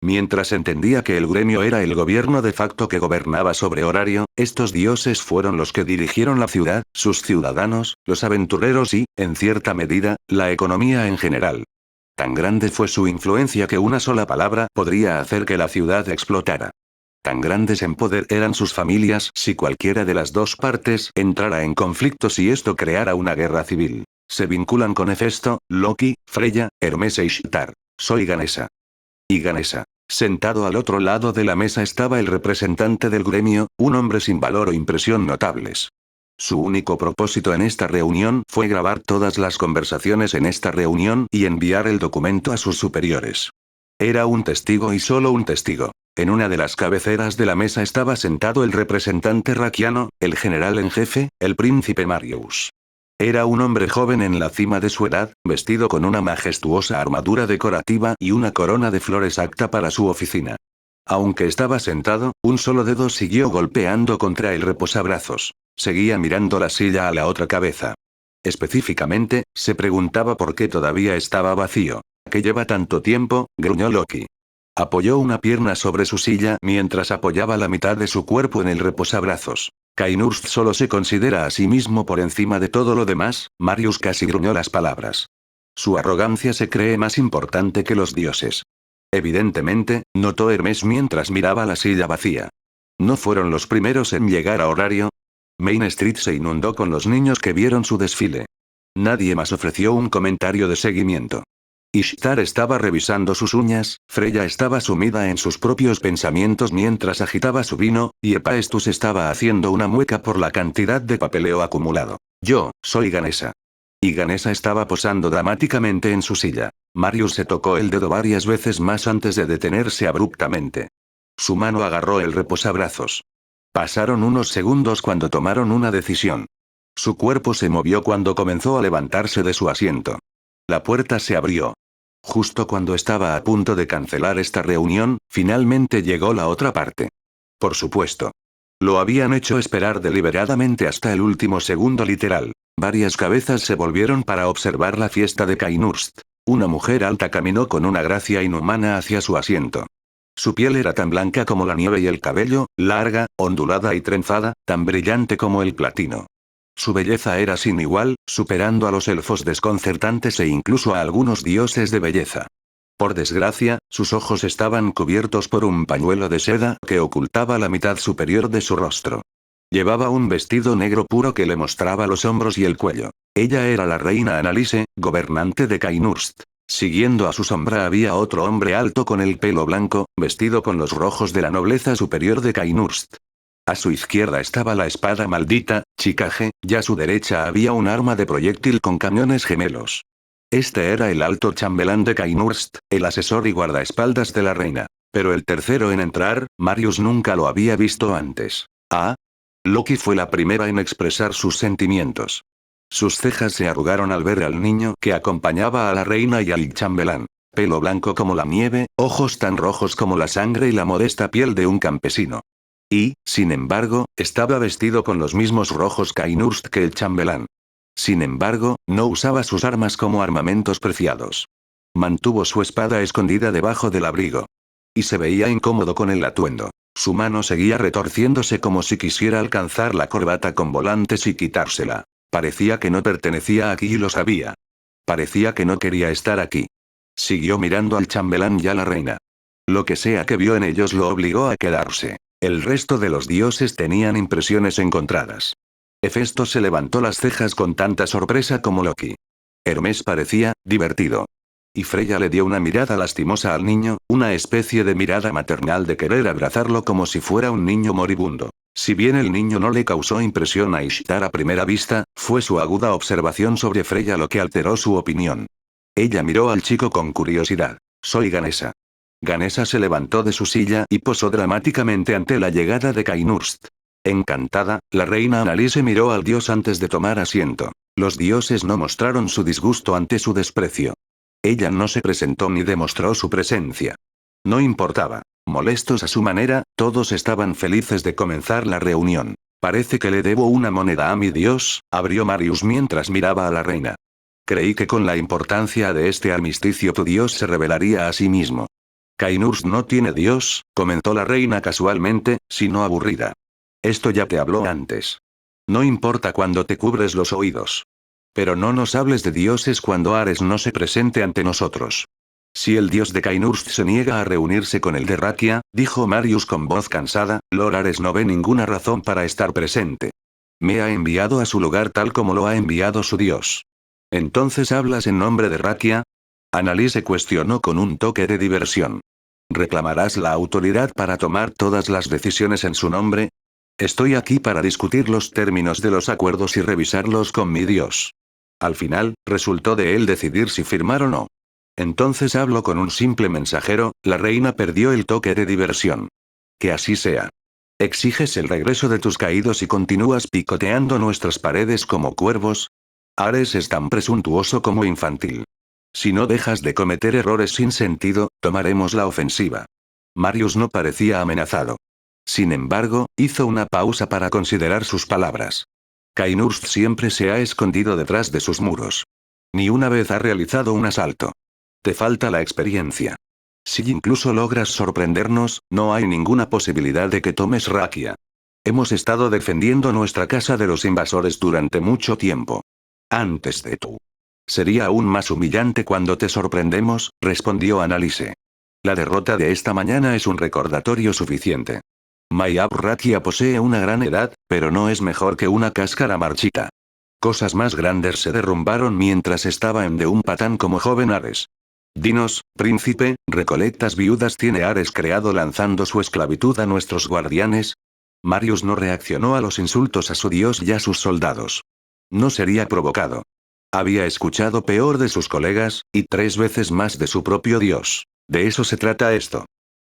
Mientras entendía que el gremio era el gobierno de facto que gobernaba sobre horario, estos dioses fueron los que dirigieron la ciudad, sus ciudadanos, los aventureros y, en cierta medida, la economía en general. Tan grande fue su influencia que una sola palabra podría hacer que la ciudad explotara. Tan grandes en poder eran sus familias si cualquiera de las dos partes entrara en conflicto si esto creara una guerra civil. Se vinculan con Hefesto, Loki, Freya, Hermes e Ishtar. Soy Ganesa. Y Ganesa. Sentado al otro lado de la mesa estaba el representante del gremio, un hombre sin valor o impresión notables. Su único propósito en esta reunión fue grabar todas las conversaciones en esta reunión y enviar el documento a sus superiores. Era un testigo y solo un testigo. En una de las cabeceras de la mesa estaba sentado el representante raquiano, el general en jefe, el príncipe Marius. Era un hombre joven en la cima de su edad, vestido con una majestuosa armadura decorativa y una corona de flores apta para su oficina. Aunque estaba sentado, un solo dedo siguió golpeando contra el reposabrazos. Seguía mirando la silla a la otra cabeza. Específicamente, se preguntaba por qué todavía estaba vacío. ¿Qué lleva tanto tiempo?, gruñó Loki. Apoyó una pierna sobre su silla mientras apoyaba la mitad de su cuerpo en el reposabrazos. Kainurst solo se considera a sí mismo por encima de todo lo demás, Marius casi gruñó las palabras. Su arrogancia se cree más importante que los dioses. Evidentemente, notó Hermes mientras miraba la silla vacía. ¿No fueron los primeros en llegar a horario? Main Street se inundó con los niños que vieron su desfile. Nadie más ofreció un comentario de seguimiento. Ishtar estaba revisando sus uñas, Freya estaba sumida en sus propios pensamientos mientras agitaba su vino, y Hephaestus estaba haciendo una mueca por la cantidad de papeleo acumulado. Yo, soy Ganesa. Y Ganesa estaba posando dramáticamente en su silla. Marius se tocó el dedo varias veces más antes de detenerse abruptamente. Su mano agarró el reposabrazos. Pasaron unos segundos cuando tomaron una decisión. Su cuerpo se movió cuando comenzó a levantarse de su asiento. La puerta se abrió. Justo cuando estaba a punto de cancelar esta reunión, finalmente llegó la otra parte. Por supuesto. Lo habían hecho esperar deliberadamente hasta el último segundo literal. Varias cabezas se volvieron para observar la fiesta de Kainurst. Una mujer alta caminó con una gracia inhumana hacia su asiento. Su piel era tan blanca como la nieve y el cabello, larga, ondulada y trenzada, tan brillante como el platino. Su belleza era sin igual, superando a los elfos desconcertantes e incluso a algunos dioses de belleza. Por desgracia, sus ojos estaban cubiertos por un pañuelo de seda que ocultaba la mitad superior de su rostro. Llevaba un vestido negro puro que le mostraba los hombros y el cuello. Ella era la reina Annalise, gobernante de Kainurst. Siguiendo a su sombra había otro hombre alto con el pelo blanco, vestido con los rojos de la nobleza superior de Kainurst. A su izquierda estaba la espada maldita, Chikage, y a su derecha había un arma de proyectil con cañones gemelos. Este era el alto chambelán de Kainurst, el asesor y guardaespaldas de la reina. Pero el tercero en entrar, Marius nunca lo había visto antes. Ah. Loki fue la primera en expresar sus sentimientos. Sus cejas se arrugaron al ver al niño que acompañaba a la reina y al chambelán. Pelo blanco como la nieve, ojos tan rojos como la sangre y la modesta piel de un campesino. Y, sin embargo, estaba vestido con los mismos rojos Kainurst que el chambelán. Sin embargo, no usaba sus armas como armamentos preciados. Mantuvo su espada escondida debajo del abrigo. Y se veía incómodo con el atuendo. Su mano seguía retorciéndose como si quisiera alcanzar la corbata con volantes y quitársela. Parecía que no pertenecía aquí y lo sabía. Parecía que no quería estar aquí. Siguió mirando al chambelán y a la reina. Lo que sea que vio en ellos lo obligó a quedarse. El resto de los dioses tenían impresiones encontradas. Hefesto se levantó las cejas con tanta sorpresa como Loki. Hermes parecía divertido. Y Freya le dio una mirada lastimosa al niño, una especie de mirada maternal de querer abrazarlo como si fuera un niño moribundo. Si bien el niño no le causó impresión a Ishtar a primera vista, fue su aguda observación sobre Freya lo que alteró su opinión. Ella miró al chico con curiosidad. Soy Ganesa. Ganesa se levantó de su silla y posó dramáticamente ante la llegada de Kainurst. Encantada, la reina Annalise miró al dios antes de tomar asiento. Los dioses no mostraron su disgusto ante su desprecio. Ella no se presentó ni demostró su presencia. No importaba. Molestos a su manera, todos estaban felices de comenzar la reunión. Parece que le debo una moneda a mi dios, abrió Marius mientras miraba a la reina. Creí que con la importancia de este armisticio tu dios se revelaría a sí mismo. Kainurst no tiene dios, comentó la reina casualmente, sino aburrida. Esto ya te habló antes. No importa cuando te cubres los oídos. Pero no nos hables de dioses cuando Ares no se presente ante nosotros. Si el dios de Kainurst se niega a reunirse con el de Rakia, dijo Marius con voz cansada, Lord Ares no ve ninguna razón para estar presente. Me ha enviado a su lugar tal como lo ha enviado su dios. ¿Entonces hablas en nombre de Rakia? Annalise cuestionó con un toque de diversión. ¿Reclamarás la autoridad para tomar todas las decisiones en su nombre? Estoy aquí para discutir los términos de los acuerdos y revisarlos con mi dios. Al final, resultó de él decidir si firmar o no. Entonces hablo con un simple mensajero, la reina perdió el toque de diversión. Que así sea. ¿Exiges el regreso de tus caídos y continúas picoteando nuestras paredes como cuervos? Ares es tan presuntuoso como infantil. Si no dejas de cometer errores sin sentido, tomaremos la ofensiva. Marius no parecía amenazado. Sin embargo, hizo una pausa para considerar sus palabras. Kainurst siempre se ha escondido detrás de sus muros. Ni una vez ha realizado un asalto. Te falta la experiencia. Si incluso logras sorprendernos, no hay ninguna posibilidad de que tomes Rakia. Hemos estado defendiendo nuestra casa de los invasores durante mucho tiempo. Antes de tú. Sería aún más humillante cuando te sorprendemos, respondió Annalise. La derrota de esta mañana es un recordatorio suficiente. Mayab Rakia posee una gran edad, pero no es mejor que una cáscara marchita. Cosas más grandes se derrumbaron mientras estaba en de un patán como joven Ares. Dinos, príncipe, ¿recolectas viudas tiene Ares creado lanzando su esclavitud a nuestros guardianes? Marius no reaccionó a los insultos a su dios y a sus soldados. No sería provocado. Había escuchado peor de sus colegas, y 3 veces más de su propio dios. De eso se trata esto.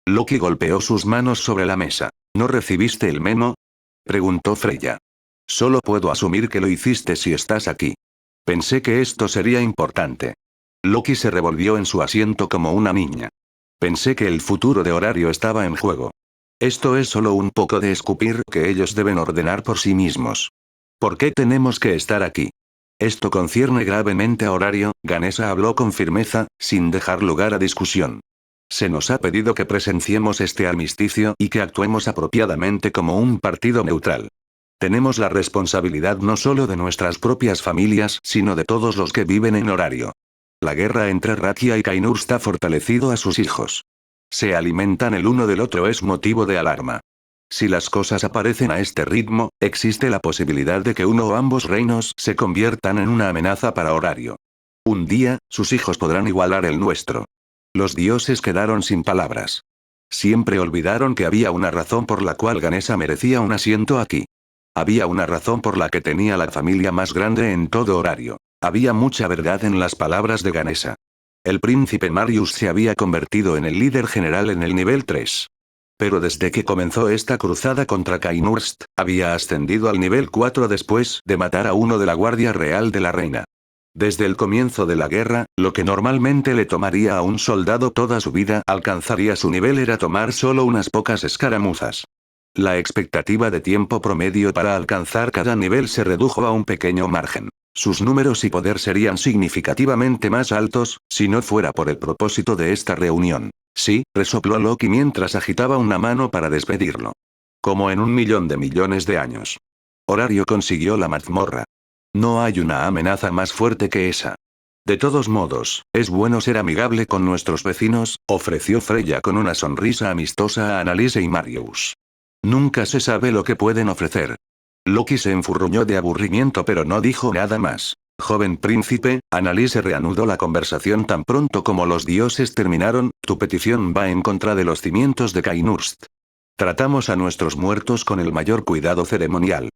Loki golpeó sus manos sobre la mesa. ¿No recibiste el memo? Preguntó Freya. Solo puedo asumir que lo hiciste si estás aquí. Pensé que esto sería importante. Loki se revolvió en su asiento como una niña. Pensé que el futuro de Horario estaba en juego. Esto es solo un poco de escupir que ellos deben ordenar por sí mismos. ¿Por qué tenemos que estar aquí? Esto concierne gravemente a Horario, Ganesa habló con firmeza, sin dejar lugar a discusión. Se nos ha pedido que presenciemos este armisticio y que actuemos apropiadamente como un partido neutral. Tenemos la responsabilidad no solo de nuestras propias familias, sino de todos los que viven en Horario. La guerra entre Rakia y Kainurst ha fortalecido a sus hijos. Se alimentan el uno del otro es motivo de alarma. Si las cosas aparecen a este ritmo, existe la posibilidad de que uno o ambos reinos se conviertan en una amenaza para Horario. Un día, sus hijos podrán igualar el nuestro. Los dioses quedaron sin palabras. Siempre olvidaron que había una razón por la cual Ganesha merecía un asiento aquí. Había una razón por la que tenía la familia más grande en todo Horario. Había mucha verdad en las palabras de Ganesha. El príncipe Marius se había convertido en el líder general en el nivel 3. Pero desde que comenzó esta cruzada contra Kainurst, había ascendido al nivel 4 después de matar a uno de la Guardia Real de la Reina. Desde el comienzo de la guerra, lo que normalmente le tomaría a un soldado toda su vida alcanzaría su nivel era tomar solo unas pocas escaramuzas. La expectativa de tiempo promedio para alcanzar cada nivel se redujo a un pequeño margen. Sus números y poder serían significativamente más altos, si no fuera por el propósito de esta reunión. Sí, resopló Loki mientras agitaba una mano para despedirlo. Como en 1.000.000 de millones de años. Horario consiguió la mazmorra. No hay una amenaza más fuerte que esa. De todos modos, es bueno ser amigable con nuestros vecinos, ofreció Freya con una sonrisa amistosa a Annalise y Marius. Nunca se sabe lo que pueden ofrecer. Loki se enfurruñó de aburrimiento pero no dijo nada más. Joven príncipe, Annalise reanudó la conversación tan pronto como los dioses terminaron, tu petición va en contra de los cimientos de Kainurst. Tratamos a nuestros muertos con el mayor cuidado ceremonial.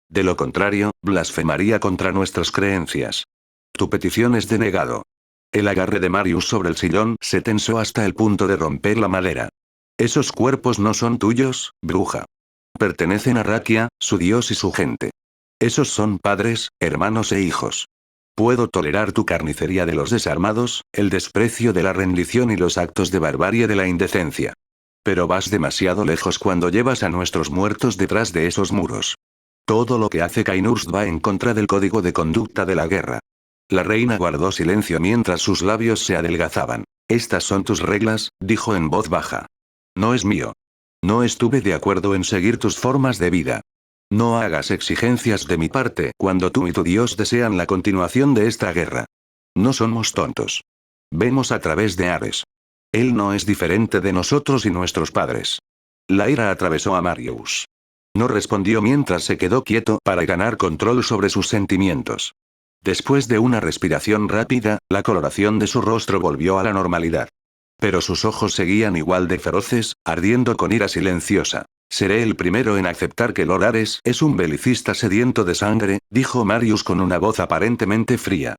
De lo contrario, blasfemaría contra nuestras creencias. Tu petición es denegado. El agarre de Marius sobre el sillón se tensó hasta el punto de romper la madera. Esos cuerpos no son tuyos, bruja. Pertenecen a Rakia, su dios y su gente. Esos son padres, hermanos e hijos. Puedo tolerar tu carnicería de los desarmados, el desprecio de la rendición y los actos de barbarie de la indecencia. Pero vas demasiado lejos cuando llevas a nuestros muertos detrás de esos muros. Todo lo que hace Kainurst va en contra del código de conducta de la guerra. La reina guardó silencio mientras sus labios se adelgazaban. Estas son tus reglas, dijo en voz baja. No es mío. No estuve de acuerdo en seguir tus formas de vida. No hagas exigencias de mi parte cuando tú y tu dios desean la continuación de esta guerra. No somos tontos. Vemos a través de Ares. Él no es diferente de nosotros y nuestros padres. La ira atravesó a Marius. No respondió mientras se quedó quieto para ganar control sobre sus sentimientos. Después de una respiración rápida, la coloración de su rostro volvió a la normalidad. Pero sus ojos seguían igual de feroces, ardiendo con ira silenciosa. Seré el primero en aceptar que Lord Ares es un belicista sediento de sangre, dijo Marius con una voz aparentemente fría.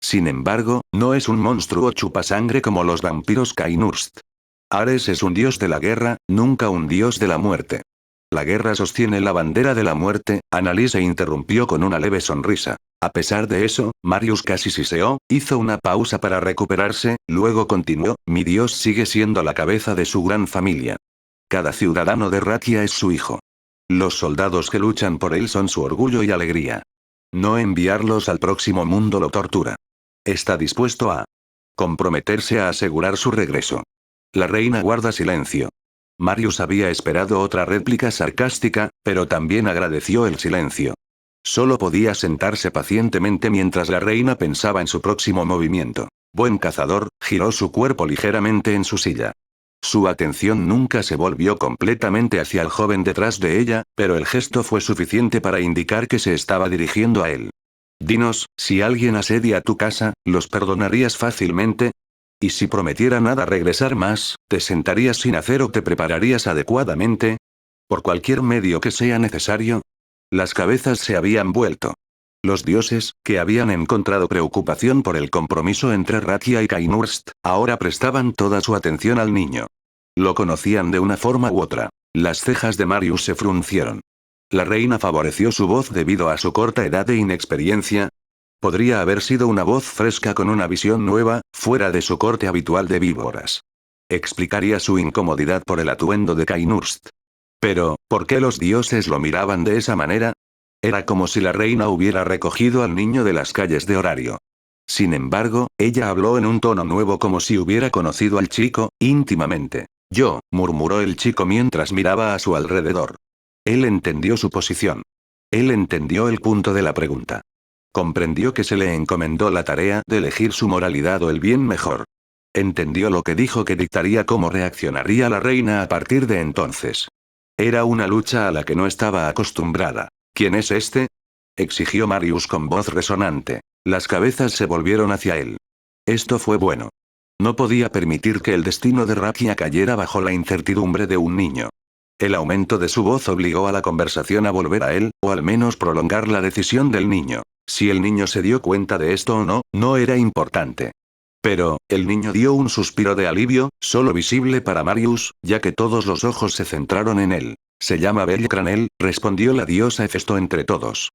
Sin embargo, no es un monstruo chupasangre como los vampiros Kainurst. Ares es un dios de la guerra, nunca un dios de la muerte. La guerra sostiene la bandera de la muerte, Annalise interrumpió con una leve sonrisa. A pesar de eso, Marius casi siseó, hizo una pausa para recuperarse, luego continuó, mi dios sigue siendo la cabeza de su gran familia. Cada ciudadano de Rakia es su hijo. Los soldados que luchan por él son su orgullo y alegría. No enviarlos al próximo mundo lo tortura. Está dispuesto a comprometerse a asegurar su regreso. La reina guarda silencio. Marius había esperado otra réplica sarcástica, pero también agradeció el silencio. Solo podía sentarse pacientemente mientras la reina pensaba en su próximo movimiento. Buen cazador, giró su cuerpo ligeramente en su silla. Su atención nunca se volvió completamente hacia el joven detrás de ella, pero el gesto fue suficiente para indicar que se estaba dirigiendo a él. Dinos, si alguien asedia tu casa, ¿los perdonarías fácilmente? ¿Y si prometiera nada regresar más, te sentarías sin hacer o te prepararías adecuadamente? ¿Por cualquier medio que sea necesario? Las cabezas se habían vuelto. Los dioses, que habían encontrado preocupación por el compromiso entre Rakia y Kainurst, ahora prestaban toda su atención al niño. Lo conocían de una forma u otra. Las cejas de Marius se fruncieron. La reina favoreció su voz debido a su corta edad e inexperiencia. Podría haber sido una voz fresca con una visión nueva, fuera de su corte habitual de víboras. Explicaría su incomodidad por el atuendo de Kainurst. Pero, ¿por qué los dioses lo miraban de esa manera? Era como si la reina hubiera recogido al niño de las calles de Horario. Sin embargo, ella habló en un tono nuevo como si hubiera conocido al chico, íntimamente. Yo, murmuró el chico mientras miraba a su alrededor. Él entendió su posición. Él entendió el punto de la pregunta. Comprendió que se le encomendó la tarea de elegir su moralidad o el bien mejor. Entendió lo que dijo que dictaría cómo reaccionaría la reina a partir de entonces. Era una lucha a la que no estaba acostumbrada. ¿Quién es este? Exigió Marius con voz resonante. Las cabezas se volvieron hacia él. Esto fue bueno. No podía permitir que el destino de Rakia cayera bajo la incertidumbre de un niño. El aumento de su voz obligó a la conversación a volver a él, o al menos prolongar la decisión del niño. Si el niño se dio cuenta de esto o no, no era importante. Pero, el niño dio un suspiro de alivio, solo visible para Marius, ya que todos los ojos se centraron en él. Se llama Belcranel, respondió la diosa Hefesto entre todos.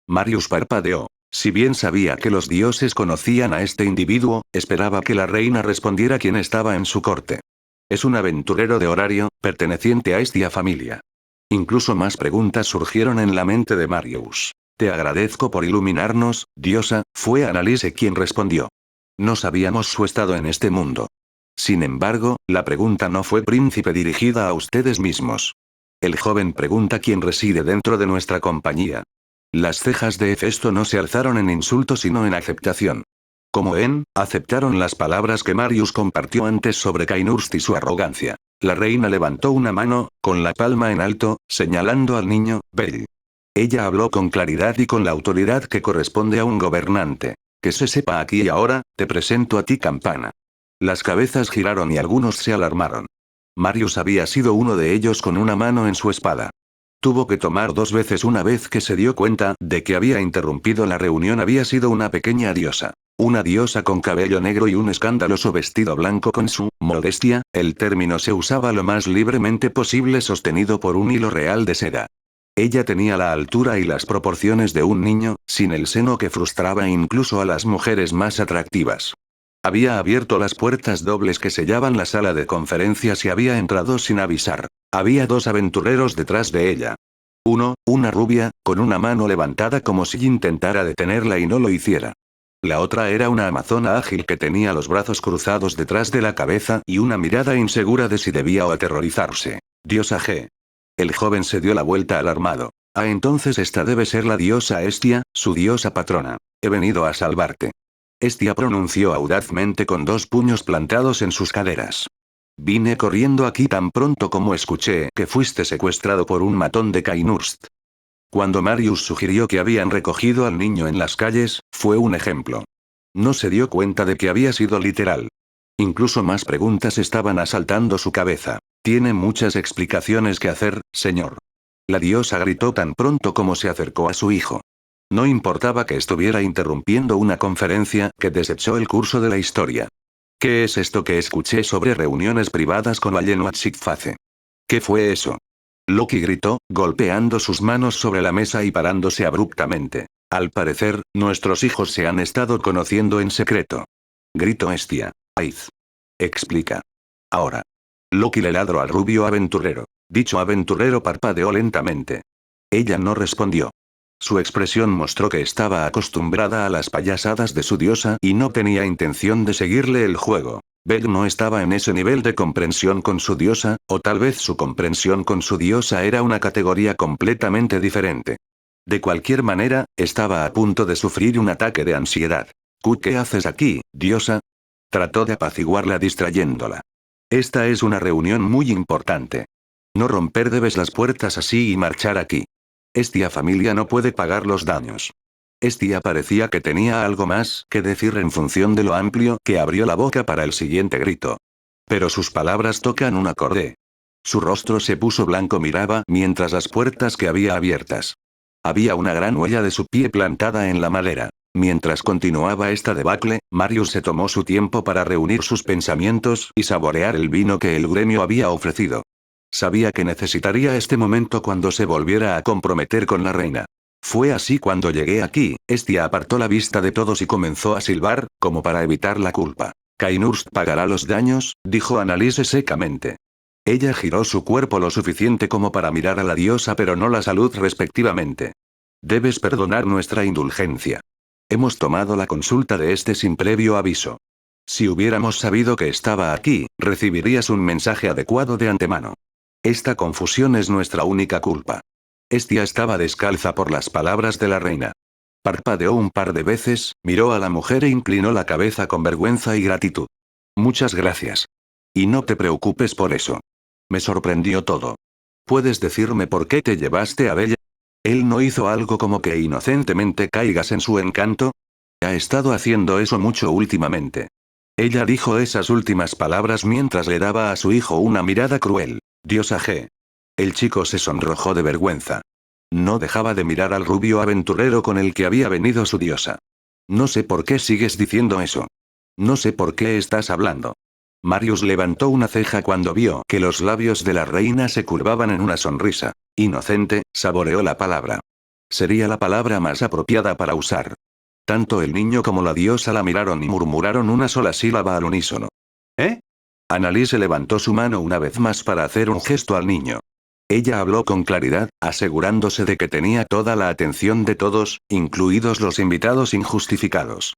Marius parpadeó. Si bien sabía que los dioses conocían a este individuo, esperaba que la reina respondiera quién estaba en su corte. Es un aventurero de horario, perteneciente a esta familia. Incluso más preguntas surgieron en la mente de Marius. Te agradezco por iluminarnos, diosa, fue Annalise quien respondió. No sabíamos su estado en este mundo. Sin embargo, la pregunta no fue príncipe dirigida a ustedes mismos. El joven pregunta quién reside dentro de nuestra compañía. Las cejas de Hefesto no se alzaron en insulto sino en aceptación. Como aceptaron las palabras que Marius compartió antes sobre Cainurst y su arrogancia. La reina levantó una mano, con la palma en alto, señalando al niño, Bell. Ella habló con claridad y con la autoridad que corresponde a un gobernante. Que se sepa aquí y ahora, te presento a ti Campana. Las cabezas giraron y algunos se alarmaron. Marius había sido uno de ellos con una mano en su espada. Tuvo que tomar 2 veces una vez que se dio cuenta de que había interrumpido la reunión había sido una pequeña diosa. Una diosa con cabello negro y un escandaloso vestido blanco con su modestia, el término se usaba lo más libremente posible sostenido por un hilo real de seda. Ella tenía la altura y las proporciones de un niño, sin el seno que frustraba incluso a las mujeres más atractivas. Había abierto las puertas dobles que sellaban la sala de conferencias y había entrado sin avisar. Había 2 aventureros detrás de ella. Uno, una rubia, con una mano levantada como si intentara detenerla y no lo hiciera. La otra era una amazona ágil que tenía los brazos cruzados detrás de la cabeza y una mirada insegura de si debía o aterrorizarse. Diosa G. El joven se dio la vuelta alarmado. Ah, entonces esta debe ser la diosa Hestia, su diosa patrona. He venido a salvarte. Hestia pronunció audazmente con 2 puños plantados en sus caderas. Vine corriendo aquí tan pronto como escuché que fuiste secuestrado por un matón de Cainurst. Cuando Marius sugirió que habían recogido al niño en las calles, fue un ejemplo. No se dio cuenta de que había sido literal. Incluso más preguntas estaban asaltando su cabeza. Tiene muchas explicaciones que hacer, señor. La diosa gritó tan pronto como se acercó a su hijo. No importaba que estuviera interrumpiendo una conferencia que desechó el curso de la historia. ¿Qué es esto que escuché sobre reuniones privadas con Vallenuachikface? ¿Qué fue eso? Loki gritó, golpeando sus manos sobre la mesa y parándose abruptamente. Al parecer, nuestros hijos se han estado conociendo en secreto. Gritó Hestia. Aiz. Explica. Ahora. Loki le ladró al rubio aventurero. Dicho aventurero parpadeó lentamente. Ella no respondió. Su expresión mostró que estaba acostumbrada a las payasadas de su diosa y no tenía intención de seguirle el juego. Beg no estaba en ese nivel de comprensión con su diosa, o tal vez su comprensión con su diosa era una categoría completamente diferente. De cualquier manera, estaba a punto de sufrir un ataque de ansiedad. ¿Qué haces aquí, diosa? Trató de apaciguarla distrayéndola. Esta es una reunión muy importante. No romper debes las puertas así y marchar aquí. Esta familia no puede pagar los daños. Hestia parecía que tenía algo más que decir en función de lo amplio que abrió la boca para el siguiente grito. Pero sus palabras tocan un acorde. Su rostro se puso blanco, miraba mientras las puertas que había abiertas. Había una gran huella de su pie plantada en la madera. Mientras continuaba esta debacle, Marius se tomó su tiempo para reunir sus pensamientos y saborear el vino que el gremio había ofrecido. Sabía que necesitaría este momento cuando se volviera a comprometer con la reina. Fue así cuando llegué aquí. Hestia apartó la vista de todos y comenzó a silbar, como para evitar la culpa. Cainurst pagará los daños, dijo Annalise secamente. Ella giró su cuerpo lo suficiente como para mirar a la diosa pero no la salud respectivamente. Debes perdonar nuestra indulgencia. Hemos tomado la consulta de este sin previo aviso. Si hubiéramos sabido que estaba aquí, recibirías un mensaje adecuado de antemano. Esta confusión es nuestra única culpa. Hestia estaba descalza por las palabras de la reina. Parpadeó un par de veces, miró a la mujer e inclinó la cabeza con vergüenza y gratitud. Muchas gracias. Y no te preocupes por eso. Me sorprendió todo. ¿Puedes decirme por qué te llevaste a Bella? ¿Él no hizo algo como que inocentemente caigas en su encanto? Ha estado haciendo eso mucho últimamente. Ella dijo esas últimas palabras mientras le daba a su hijo una mirada cruel. Diosa G. El chico se sonrojó de vergüenza. No dejaba de mirar al rubio aventurero con el que había venido su diosa. No sé por qué sigues diciendo eso. No sé por qué estás hablando. Marius levantó una ceja cuando vio que los labios de la reina se curvaban en una sonrisa. Inocente, saboreó la palabra. Sería la palabra más apropiada para usar. Tanto el niño como la diosa la miraron y murmuraron una sola sílaba al unísono. ¿Eh? Annalise levantó su mano una vez más para hacer un gesto al niño. Ella habló con claridad, asegurándose de que tenía toda la atención de todos, incluidos los invitados injustificados.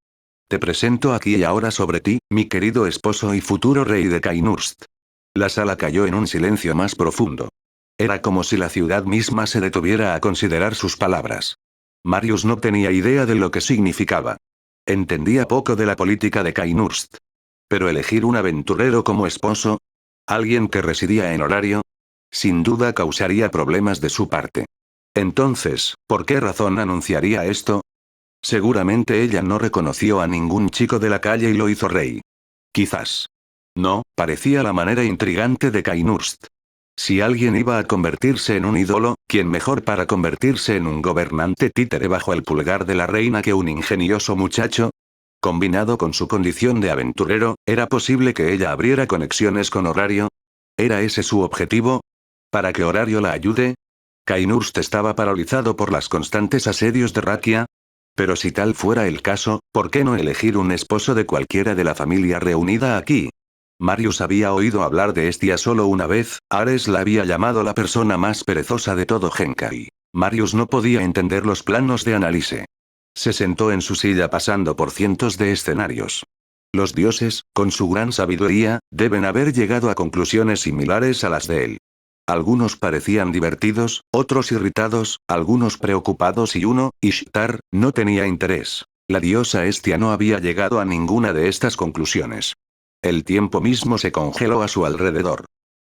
Te presento aquí y ahora sobre ti, mi querido esposo y futuro rey de Cainurst. La sala cayó en un silencio más profundo. Era como si la ciudad misma se detuviera a considerar sus palabras. Marius no tenía idea de lo que significaba. Entendía poco de la política de Cainurst. Pero elegir un aventurero como esposo, alguien que residía en horario, sin duda causaría problemas de su parte. Entonces, ¿por qué razón anunciaría esto? Seguramente ella no reconoció a ningún chico de la calle y lo hizo rey. Quizás. No, parecía la manera intrigante de Cainurst. Si alguien iba a convertirse en un ídolo, ¿quién mejor para convertirse en un gobernante títere bajo el pulgar de la reina que un ingenioso muchacho? Combinado con su condición de aventurero, ¿era posible que ella abriera conexiones con Horario? ¿Era ese su objetivo? ¿Para que Horario la ayude? Cainurst estaba paralizado por los constantes asedios de Rakia. Pero si tal fuera el caso, ¿por qué no elegir un esposo de cualquiera de la familia reunida aquí? Marius había oído hablar de Estia solo una vez, Ares la había llamado la persona más perezosa de todo Genkai. Marius no podía entender los planos de Annalise. Se sentó en su silla pasando por cientos de escenarios. Los dioses, con su gran sabiduría, deben haber llegado a conclusiones similares a las de él. Algunos parecían divertidos, otros irritados, algunos preocupados y uno, Ishtar, no tenía interés. La diosa Estia no había llegado a ninguna de estas conclusiones. El tiempo mismo se congeló a su alrededor.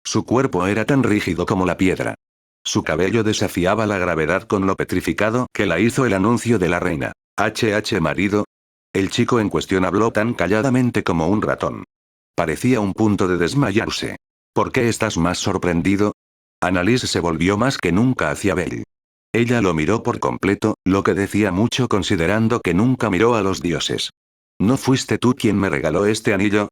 Su cuerpo era tan rígido como la piedra. Su desafiaba la gravedad con lo petrificado que la hizo el anuncio de la reina. Marido. El chico en cuestión habló tan calladamente como un ratón. Parecía un punto de desmayarse. ¿Por qué estás más sorprendido? Annalise se volvió más que nunca hacia Belle. Ella lo miró por completo, lo que decía mucho considerando que nunca miró a los dioses. ¿No fuiste tú quien me regaló este anillo?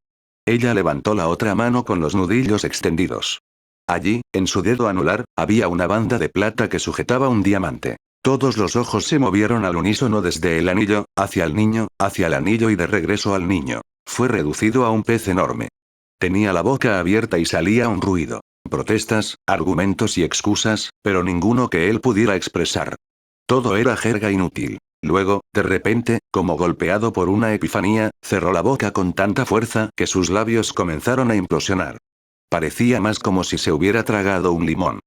Ella levantó la otra mano con los nudillos extendidos. Allí, en su dedo anular, había una banda de plata que sujetaba un diamante. Todos los ojos se movieron al unísono desde el anillo, hacia el niño, hacia el anillo y de regreso al niño. Fue reducido a un pez enorme. Tenía la boca abierta y salía un ruido. Protestas, argumentos y excusas, pero ninguno que él pudiera expresar. Todo era jerga inútil. Luego, de repente, como golpeado por una epifanía, cerró la boca con tanta fuerza que sus labios comenzaron a implosionar. Parecía más como si se hubiera tragado un limón.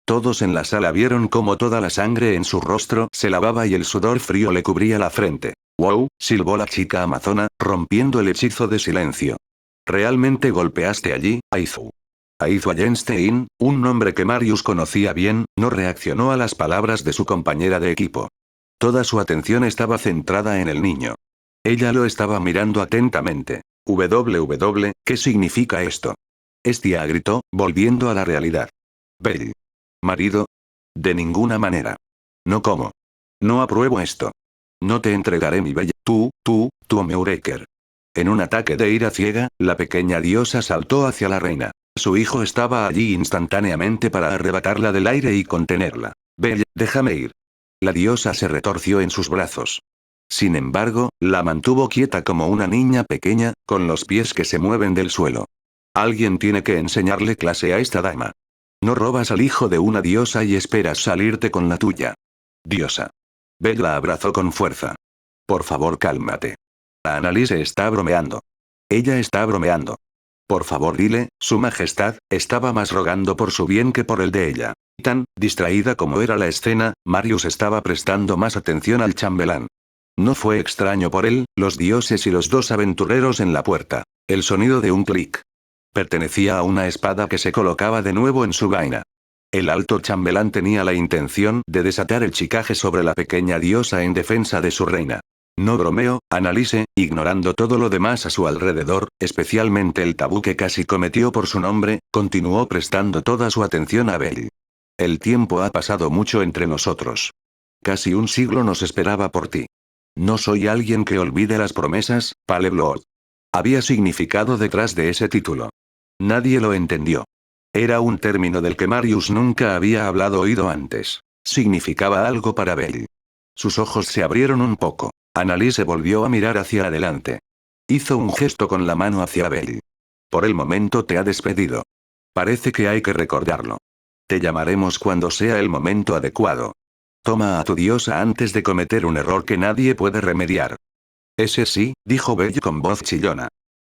Todos en la sala vieron cómo toda la sangre en su rostro se lavaba y el sudor frío le cubría la frente. ¡Wow!, silbó la chica amazona, rompiendo el hechizo de silencio. ¿Realmente golpeaste allí, Aizu? Aizu Allenstein, un nombre que Marius conocía bien, no reaccionó a las palabras de su compañera de equipo. Toda su atención estaba centrada en el niño. Ella lo estaba mirando atentamente. ¿Qué significa esto? Estia gritó, volviendo a la realidad. Belle. Marido. De ninguna manera. No como. No apruebo esto. No te entregaré mi bella. Tú, Meureker. En un ataque de ira ciega, la pequeña diosa saltó hacia la reina. Su hijo estaba allí instantáneamente para arrebatarla del aire y contenerla. Belle, déjame ir. La diosa se retorció en sus brazos. Sin embargo, la mantuvo quieta como una niña pequeña, con los pies que se mueven del suelo. Alguien tiene que enseñarle clase a esta dama. No robas al hijo de una diosa y esperas salirte con la tuya. Diosa. Belle la abrazó con fuerza. Por favor, cálmate. La Annalise está bromeando. Ella está bromeando. Por favor, dile, Su Majestad, estaba más rogando por su bien que por el de ella. Tan distraída como era la escena, Marius estaba prestando más atención al chambelán. No fue extraño por él, los dioses y los dos aventureros en la puerta. El sonido de un clic. Pertenecía a una espada que se colocaba de nuevo en su vaina. El alto chambelán tenía la intención de desatar el chicaje sobre la pequeña diosa en defensa de su reina. No bromeo, Annalise, ignorando todo lo demás a su alrededor, especialmente el tabú que casi cometió por su nombre, continuó prestando toda su atención a Belle. El tiempo ha pasado mucho entre nosotros. Casi un siglo nos esperaba por ti. No soy alguien que olvide las promesas, Paleblot. Había significado detrás de ese título. Nadie lo entendió. Era un término del que Marius nunca había hablado oído antes. Significaba algo para Belle. Sus ojos se abrieron un poco. Annalise volvió a mirar hacia adelante. Hizo un gesto con la mano hacia Belle. Por el momento te ha despedido. Parece que hay que recordarlo. Te llamaremos cuando sea el momento adecuado. Toma a tu diosa antes de cometer un error que nadie puede remediar. Ese sí, dijo Belle con voz chillona.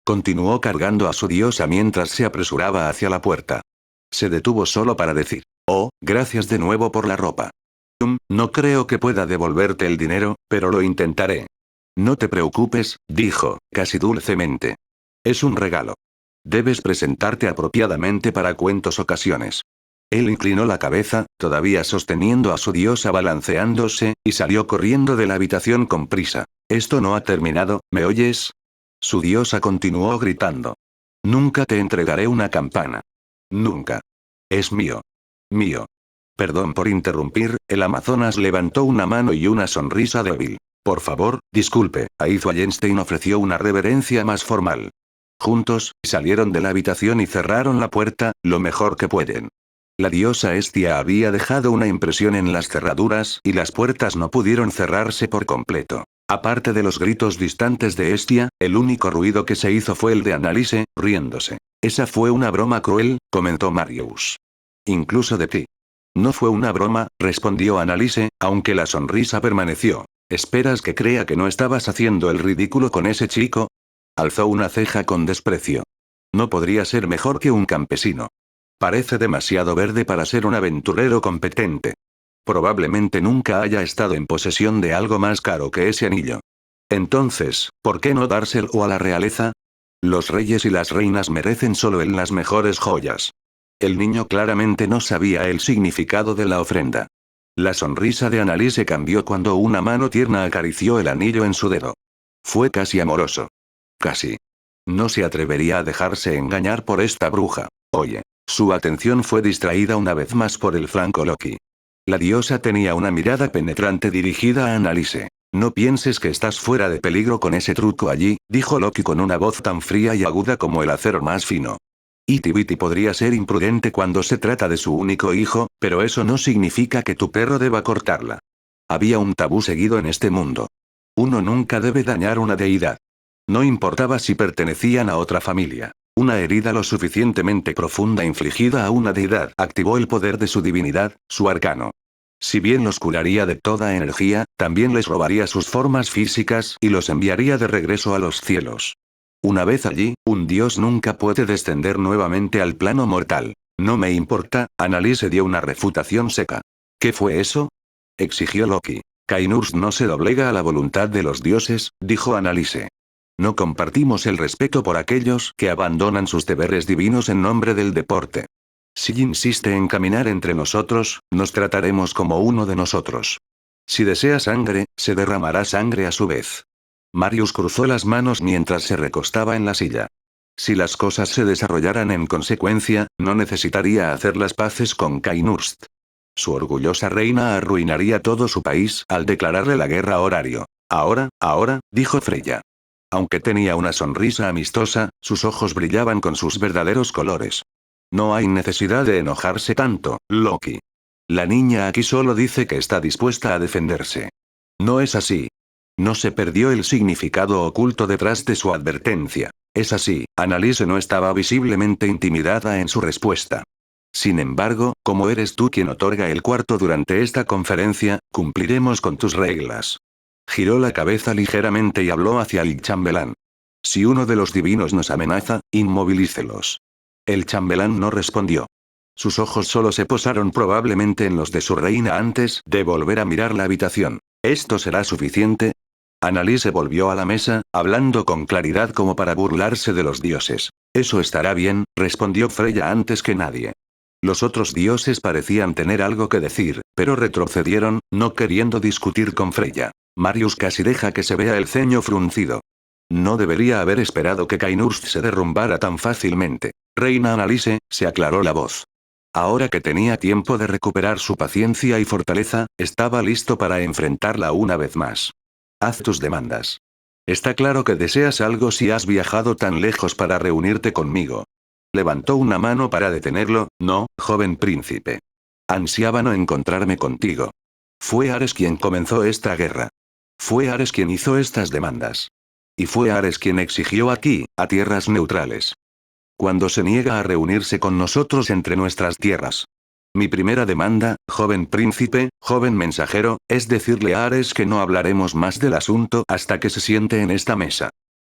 Continuó cargando a su diosa mientras se apresuraba hacia la puerta. Se detuvo solo para decir, oh, gracias de nuevo por la ropa. No creo que pueda devolverte el dinero, pero lo intentaré. No te preocupes, dijo, casi dulcemente. Es un regalo. Debes presentarte apropiadamente para cuentos ocasiones. Él inclinó la cabeza, todavía sosteniendo a su diosa balanceándose, y salió corriendo de la habitación con prisa. Esto no ha terminado, ¿me oyes? Su diosa continuó gritando. Nunca te entregaré una campana. Nunca. Es mío. Mío. Perdón por interrumpir, el Amazonas levantó una mano y una sonrisa débil. Por favor, disculpe, Aiz Wallenstein ofreció una reverencia más formal. Juntos, salieron de la habitación y cerraron la puerta, lo mejor que pueden. La diosa Estia había dejado una impresión en las cerraduras y las puertas no pudieron cerrarse por completo. Aparte de los gritos distantes de Estia, el único ruido que se hizo fue el de Annalise, riéndose. Esa fue una broma cruel, comentó Marius. Incluso de ti. No fue una broma, respondió Annalise, aunque la sonrisa permaneció. ¿Esperas que crea que no estabas haciendo el ridículo con ese chico? Alzó una ceja con desprecio. No podría ser mejor que un campesino. Parece demasiado verde para ser un aventurero competente. Probablemente nunca haya estado en posesión de algo más caro que ese anillo. Entonces, ¿por qué no dárselo a la realeza? Los reyes y las reinas merecen solo en las mejores joyas. El niño claramente no sabía el significado de la ofrenda. La sonrisa de Annalise cambió cuando una mano tierna acarició el anillo en su dedo. Fue casi amoroso. Casi. No se atrevería a dejarse engañar por esta bruja. Oye. Su atención fue distraída una vez más por el flanco Loki. La diosa tenía una mirada penetrante dirigida a Annalise. No pienses que estás fuera de peligro con ese truco allí, dijo Loki con una voz tan fría y aguda como el acero más fino. Iti Biti podría ser imprudente cuando se trata de su único hijo, pero eso no significa que tu perro deba cortarla. Había un tabú seguido en este mundo. Uno nunca debe dañar una deidad. No importaba si pertenecían a otra familia. Una herida lo suficientemente profunda infligida a una deidad activó el poder de su divinidad, su arcano. Si bien los curaría de toda energía, también les robaría sus formas físicas y los enviaría de regreso a los cielos. Una vez allí, un dios nunca puede descender nuevamente al plano mortal. No me importa, Annalise dio una refutación seca. ¿Qué fue eso? Exigió Loki. Kainurst no se doblega a la voluntad de los dioses, dijo Annalise. No compartimos el respeto por aquellos que abandonan sus deberes divinos en nombre del deporte. Si insiste en caminar entre nosotros, nos trataremos como uno de nosotros. Si desea sangre, se derramará sangre a su vez. Marius cruzó las manos mientras se recostaba en la silla. Si las cosas se desarrollaran en consecuencia, no necesitaría hacer las paces con Kainurst. Su orgullosa reina arruinaría todo su país al declararle la guerra a Horario. Ahora, dijo Freya. Aunque tenía una sonrisa amistosa, sus ojos brillaban con sus verdaderos colores. No hay necesidad de enojarse tanto, Loki. La niña aquí solo dice que está dispuesta a defenderse. No es así. No se perdió el significado oculto detrás de su advertencia. Es así, Annalise no estaba visiblemente intimidada en su respuesta. Sin embargo, como eres tú quien otorga el cuarto durante esta conferencia, cumpliremos con tus reglas. Giró la cabeza ligeramente y habló hacia el chambelán. Si uno de los divinos nos amenaza, inmovilícelos. El chambelán no respondió. Sus ojos solo se posaron probablemente en los de su reina antes de volver a mirar la habitación. ¿Esto será suficiente? Annalise volvió a la mesa, hablando con claridad como para burlarse de los dioses. Eso estará bien, respondió Freya antes que nadie. Los otros dioses parecían tener algo que decir, pero retrocedieron, no queriendo discutir con Freya. Marius casi deja que se vea el ceño fruncido. No debería haber esperado que Kainurst se derrumbara tan fácilmente. Reina Annalise, se aclaró la voz. Ahora que tenía tiempo de recuperar su paciencia y fortaleza, estaba listo para enfrentarla una vez más. Haz tus demandas. Está claro que deseas algo si has viajado tan lejos para reunirte conmigo. Levantó una mano para detenerlo. No, joven príncipe. Ansiaba no encontrarme contigo. Fue Ares quien comenzó esta guerra. Fue Ares quien hizo estas demandas. Y fue Ares quien exigió aquí, a tierras neutrales. Cuando se niega a reunirse con nosotros entre nuestras tierras. Mi primera demanda, joven príncipe, joven mensajero, es decirle a Ares que no hablaremos más del asunto hasta que se siente en esta mesa.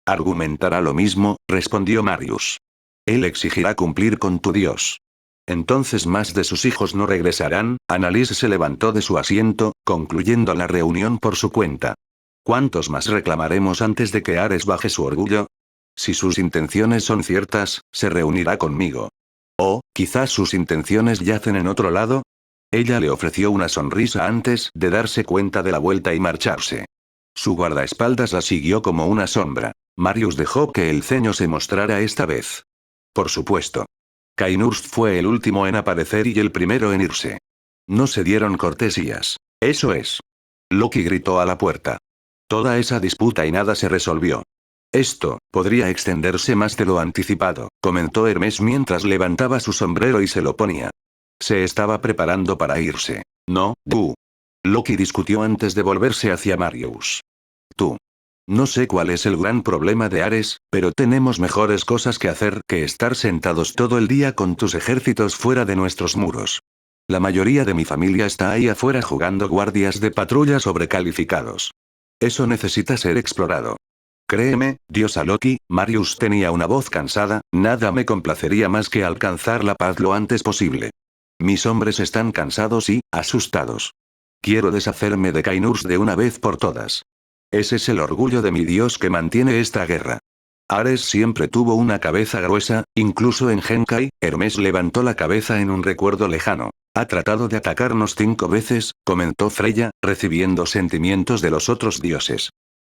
Argumentará lo mismo, respondió Marius. Él exigirá cumplir con tu dios. Entonces más de sus hijos no regresarán. Annalise se levantó de su asiento, concluyendo la reunión por su cuenta. ¿Cuántos más reclamaremos antes de que Ares baje su orgullo? Si sus intenciones son ciertas, se reunirá conmigo. O, quizás sus intenciones yacen en otro lado. Ella le ofreció una sonrisa antes de darse cuenta de la vuelta y marcharse. Su guardaespaldas la siguió como una sombra. Marius dejó que el ceño se mostrara esta vez. Por supuesto. Kainurst fue el último en aparecer y el primero en irse. No se dieron cortesías. Eso es. Loki gritó a la puerta. Toda esa disputa y nada se resolvió. Esto podría extenderse más de lo anticipado, comentó Hermes mientras levantaba su sombrero y se lo ponía. Se estaba preparando para irse. No, tú. Loki discutió antes de volverse hacia Marius. Tú. No sé cuál es el gran problema de Ares, pero tenemos mejores cosas que hacer que estar sentados todo el día con tus ejércitos fuera de nuestros muros. La mayoría de mi familia está ahí afuera jugando guardias de patrulla sobrecalificados. Eso necesita ser explorado. Créeme, diosa Loki, Marius tenía una voz cansada, nada me complacería más que alcanzar la paz lo antes posible. Mis hombres están cansados y, asustados. Quiero deshacerme de Kainurst de una vez por todas. Ese es el orgullo de mi dios que mantiene esta guerra. Ares siempre tuvo una cabeza gruesa, incluso en Genkai. Hermes levantó la cabeza en un recuerdo lejano. Ha tratado de atacarnos 5 veces, comentó Freya, recibiendo sentimientos de los otros dioses.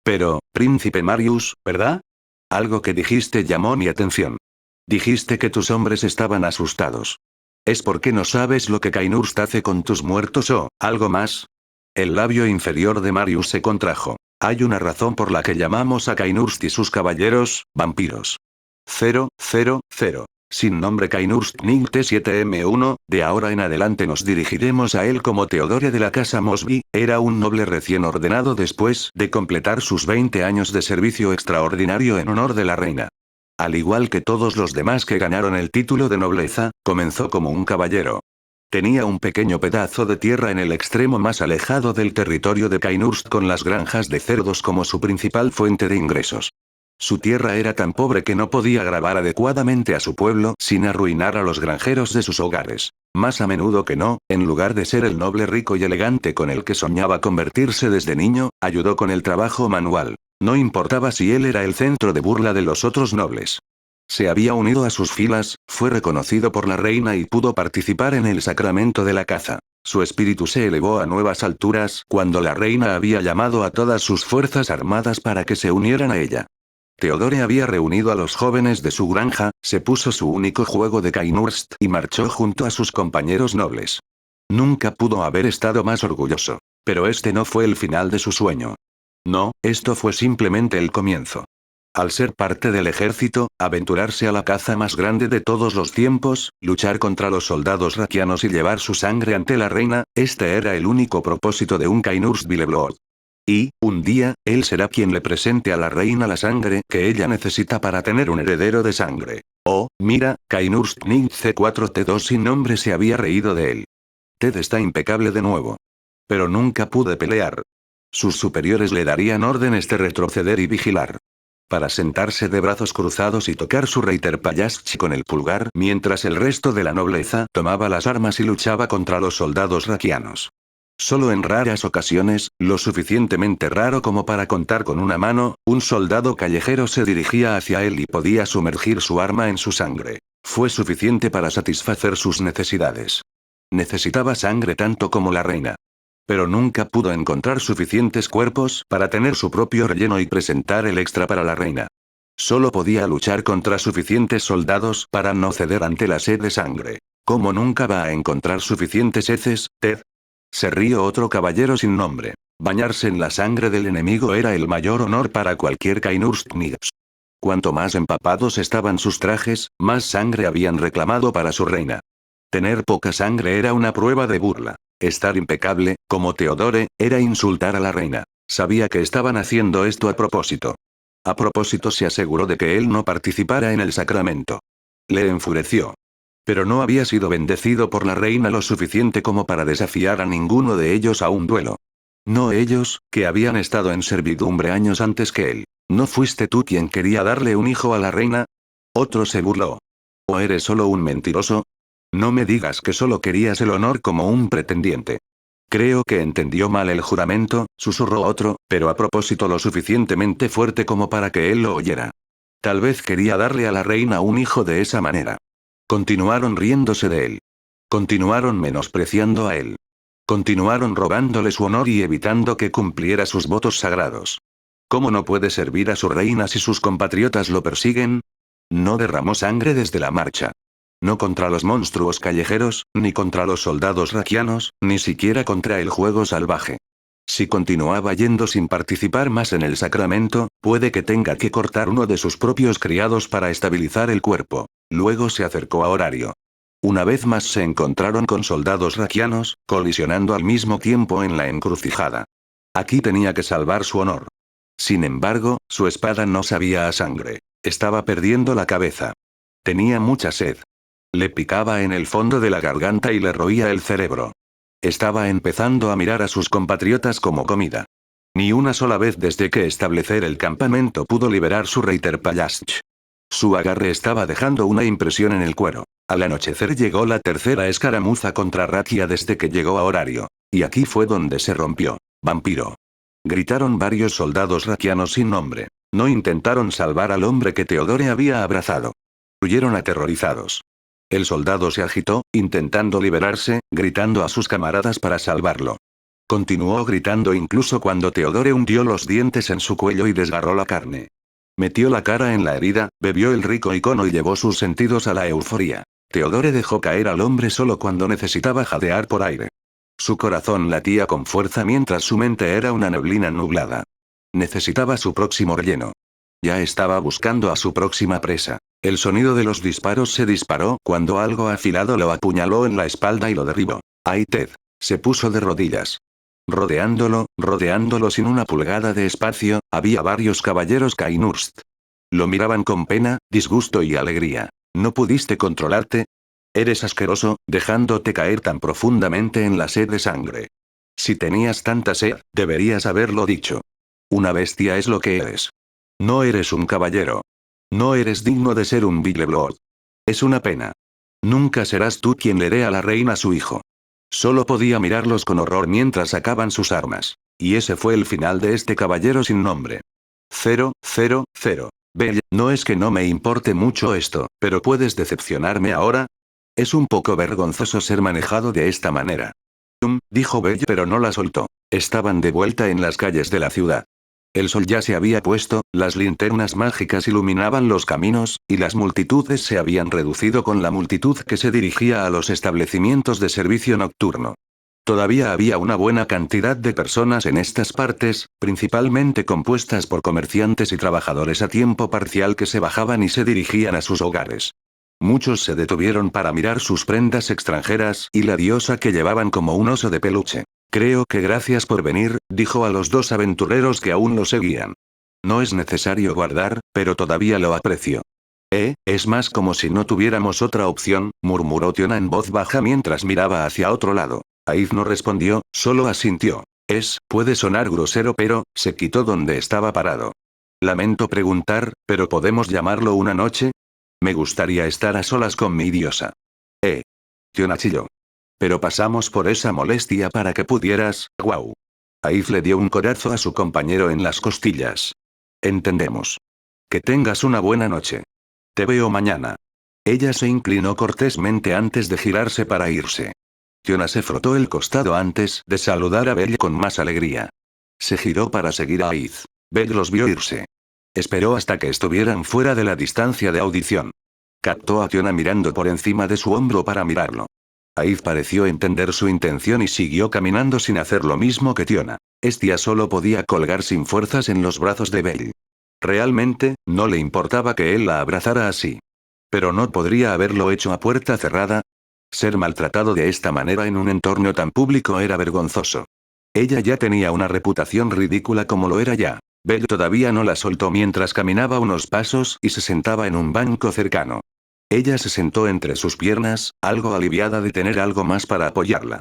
Pero, príncipe Marius, ¿verdad? Algo que dijiste llamó mi atención. Dijiste que tus hombres estaban asustados. ¿Es porque no sabes lo que Kainurst hace con tus muertos o algo más? El labio inferior de Marius se contrajo. Hay una razón por la que llamamos a Kainurst y sus caballeros, vampiros. 000. Sin nombre Kainurst Ning T7M1, de ahora en adelante nos dirigiremos a él como Teodore de la casa Mosby, era un noble recién ordenado después de completar sus 20 años de servicio extraordinario en honor de la reina. Al igual que todos los demás que ganaron el título de nobleza, comenzó como un caballero. Tenía un pequeño pedazo de tierra en el extremo más alejado del territorio de Kainurst con las granjas de cerdos como su principal fuente de ingresos. Su tierra era tan pobre que no podía grabar adecuadamente a su pueblo sin arruinar a los granjeros de sus hogares. Más a menudo que no, en lugar de ser el noble rico y elegante con el que soñaba convertirse desde niño, ayudó con el trabajo manual. No importaba si él era el centro de burla de los otros nobles. Se había unido a sus filas, fue reconocido por la reina y pudo participar en el sacramento de la caza. Su espíritu se elevó a nuevas alturas cuando la reina había llamado a todas sus fuerzas armadas para que se unieran a ella. Teodore había reunido a los jóvenes de su granja, se puso su único juego de Kainurst y marchó junto a sus compañeros nobles. Nunca pudo haber estado más orgulloso. Pero este no fue el final de su sueño. No, esto fue simplemente el comienzo. Al ser parte del ejército, aventurarse a la caza más grande de todos los tiempos, luchar contra los soldados rakianos y llevar su sangre ante la reina, este era el único propósito de un Kainurst Villeblood. Y, un día, él será quien le presente a la reina la sangre que ella necesita para tener un heredero de sangre. Oh, mira, Kainurst Ning C4T2 sin nombre se había reído de él. Ted está impecable de nuevo. Pero nunca pude pelear. Sus superiores le darían órdenes de retroceder y vigilar. Para sentarse de brazos cruzados y tocar su reiter Payashchi con el pulgar mientras el resto de la nobleza tomaba las armas y luchaba contra los soldados rakianos. Solo en raras ocasiones, lo suficientemente raro como para contar con una mano, un soldado callejero se dirigía hacia él y podía sumergir su arma en su sangre. Fue suficiente para satisfacer sus necesidades. Necesitaba sangre tanto como la reina. Pero nunca pudo encontrar suficientes cuerpos para tener su propio relleno y presentar el extra para la reina. Solo podía luchar contra suficientes soldados para no ceder ante la sed de sangre. ¿Cómo nunca va a encontrar suficientes heces, Ted? Se rió otro caballero sin nombre. Bañarse en la sangre del enemigo era el mayor honor para cualquier Kainurstnigs. Cuanto más empapados estaban sus trajes, más sangre habían reclamado para su reina. Tener poca sangre era una prueba de burla. Estar impecable, como Theodore, era insultar a la reina. Sabía que estaban haciendo esto a propósito. A propósito se aseguró de que él no participara en el sacramento. Le enfureció. Pero no había sido bendecido por la reina lo suficiente como para desafiar a ninguno de ellos a un duelo. No ellos, que habían estado en servidumbre años antes que él. ¿No fuiste tú quien quería darle un hijo a la reina? Otro se burló. ¿O eres solo un mentiroso? No me digas que solo querías el honor como un pretendiente. Creo que entendió mal el juramento, susurró otro, pero a propósito lo suficientemente fuerte como para que él lo oyera. Tal vez quería darle a la reina un hijo de esa manera. Continuaron riéndose de él. Continuaron menospreciando a él. Continuaron robándole su honor y evitando que cumpliera sus votos sagrados. ¿Cómo no puede servir a su reina si sus compatriotas lo persiguen? No derramó sangre desde la marcha. No contra los monstruos callejeros, ni contra los soldados raquianos, ni siquiera contra el juego salvaje. Si continuaba yendo sin participar más en el sacramento, puede que tenga que cortar uno de sus propios criados para estabilizar el cuerpo. Luego se acercó a Horario. Una vez más se encontraron con soldados raquianos, colisionando al mismo tiempo en la encrucijada. Aquí tenía que salvar su honor. Sin embargo, su espada no sabía a sangre. Estaba perdiendo la cabeza. Tenía mucha sed. Le picaba en el fondo de la garganta y le roía el cerebro. Estaba empezando a mirar a sus compatriotas como comida. Ni una sola vez desde que establecer el campamento pudo liberar su Reiter Pallasch. Su agarre estaba dejando una impresión en el cuero. Al anochecer llegó la tercera escaramuza contra Rakia desde que llegó a Horario. Y aquí fue donde se rompió. Vampiro. Gritaron varios soldados raquianos sin nombre. No intentaron salvar al hombre que Theodore había abrazado. Huyeron aterrorizados. El soldado se agitó, intentando liberarse, gritando a sus camaradas para salvarlo. Continuó gritando incluso cuando Theodore hundió los dientes en su cuello y desgarró la carne. Metió la cara en la herida, bebió el rico icono y llevó sus sentidos a la euforía. Theodore dejó caer al hombre solo cuando necesitaba jadear por aire. Su corazón latía con fuerza mientras su mente era una neblina nublada. Necesitaba su próximo relleno. Ya estaba buscando a su próxima presa. El sonido de los disparos se disparó cuando algo afilado lo apuñaló en la espalda y lo derribó. ¡Ay, Ted! Se puso de rodillas. Rodeándolo sin una pulgada de espacio, había varios caballeros Kainurst. Lo miraban con pena, disgusto y alegría. ¿No pudiste controlarte? Eres asqueroso, dejándote caer tan profundamente en la sed de sangre. Si tenías tanta sed, deberías haberlo dicho. Una bestia es lo que eres. No eres un caballero. No eres digno de ser un Villeblood. Es una pena. Nunca serás tú quien le dé a la reina su hijo. Solo podía mirarlos con horror mientras sacaban sus armas. Y ese fue el final de este caballero sin nombre. 0, 0, 0. Belle, no es que no me importe mucho esto, pero ¿puedes decepcionarme ahora? Es un poco vergonzoso ser manejado de esta manera. Dijo Belle pero no la soltó. Estaban de vuelta en las calles de la ciudad. El sol ya se había puesto, las linternas mágicas iluminaban los caminos, y las multitudes se habían reducido con la multitud que se dirigía a los establecimientos de servicio nocturno. Todavía había una buena cantidad de personas en estas partes, principalmente compuestas por comerciantes y trabajadores a tiempo parcial que se bajaban y se dirigían a sus hogares. Muchos se detuvieron para mirar sus prendas extranjeras y la diosa que llevaban como un oso de peluche. Creo que gracias por venir, dijo a los dos aventureros que aún lo seguían. No es necesario guardar, pero todavía lo aprecio. Es más como si no tuviéramos otra opción, murmuró Tiona en voz baja mientras miraba hacia otro lado. Aiz no respondió, solo asintió. Puede sonar grosero pero, se quitó donde estaba parado. Lamento preguntar, ¿pero podemos llamarlo una noche? Me gustaría estar a solas con mi diosa. Tiona chilló. Pero pasamos por esa molestia para que pudieras, guau. Aiz le dio un codazo a su compañero en las costillas. Entendemos. Que tengas una buena noche. Te veo mañana. Ella se inclinó cortésmente antes de girarse para irse. Tiona se frotó el costado antes de saludar a Belle con más alegría. Se giró para seguir a Aiz. Belle los vio irse. Esperó hasta que estuvieran fuera de la distancia de audición. Captó a Tiona mirando por encima de su hombro para mirarlo. Aiz pareció entender su intención y siguió caminando sin hacer lo mismo que Tiona. Estia solo podía colgar sin fuerzas en los brazos de Belle. Realmente, no le importaba que él la abrazara así. Pero no podría haberlo hecho a puerta cerrada. Ser maltratado de esta manera en un entorno tan público era vergonzoso. Ella ya tenía una reputación ridícula como lo era ya. Belle todavía no la soltó mientras caminaba unos pasos y se sentaba en un banco cercano. Ella se sentó entre sus piernas, algo aliviada de tener algo más para apoyarla.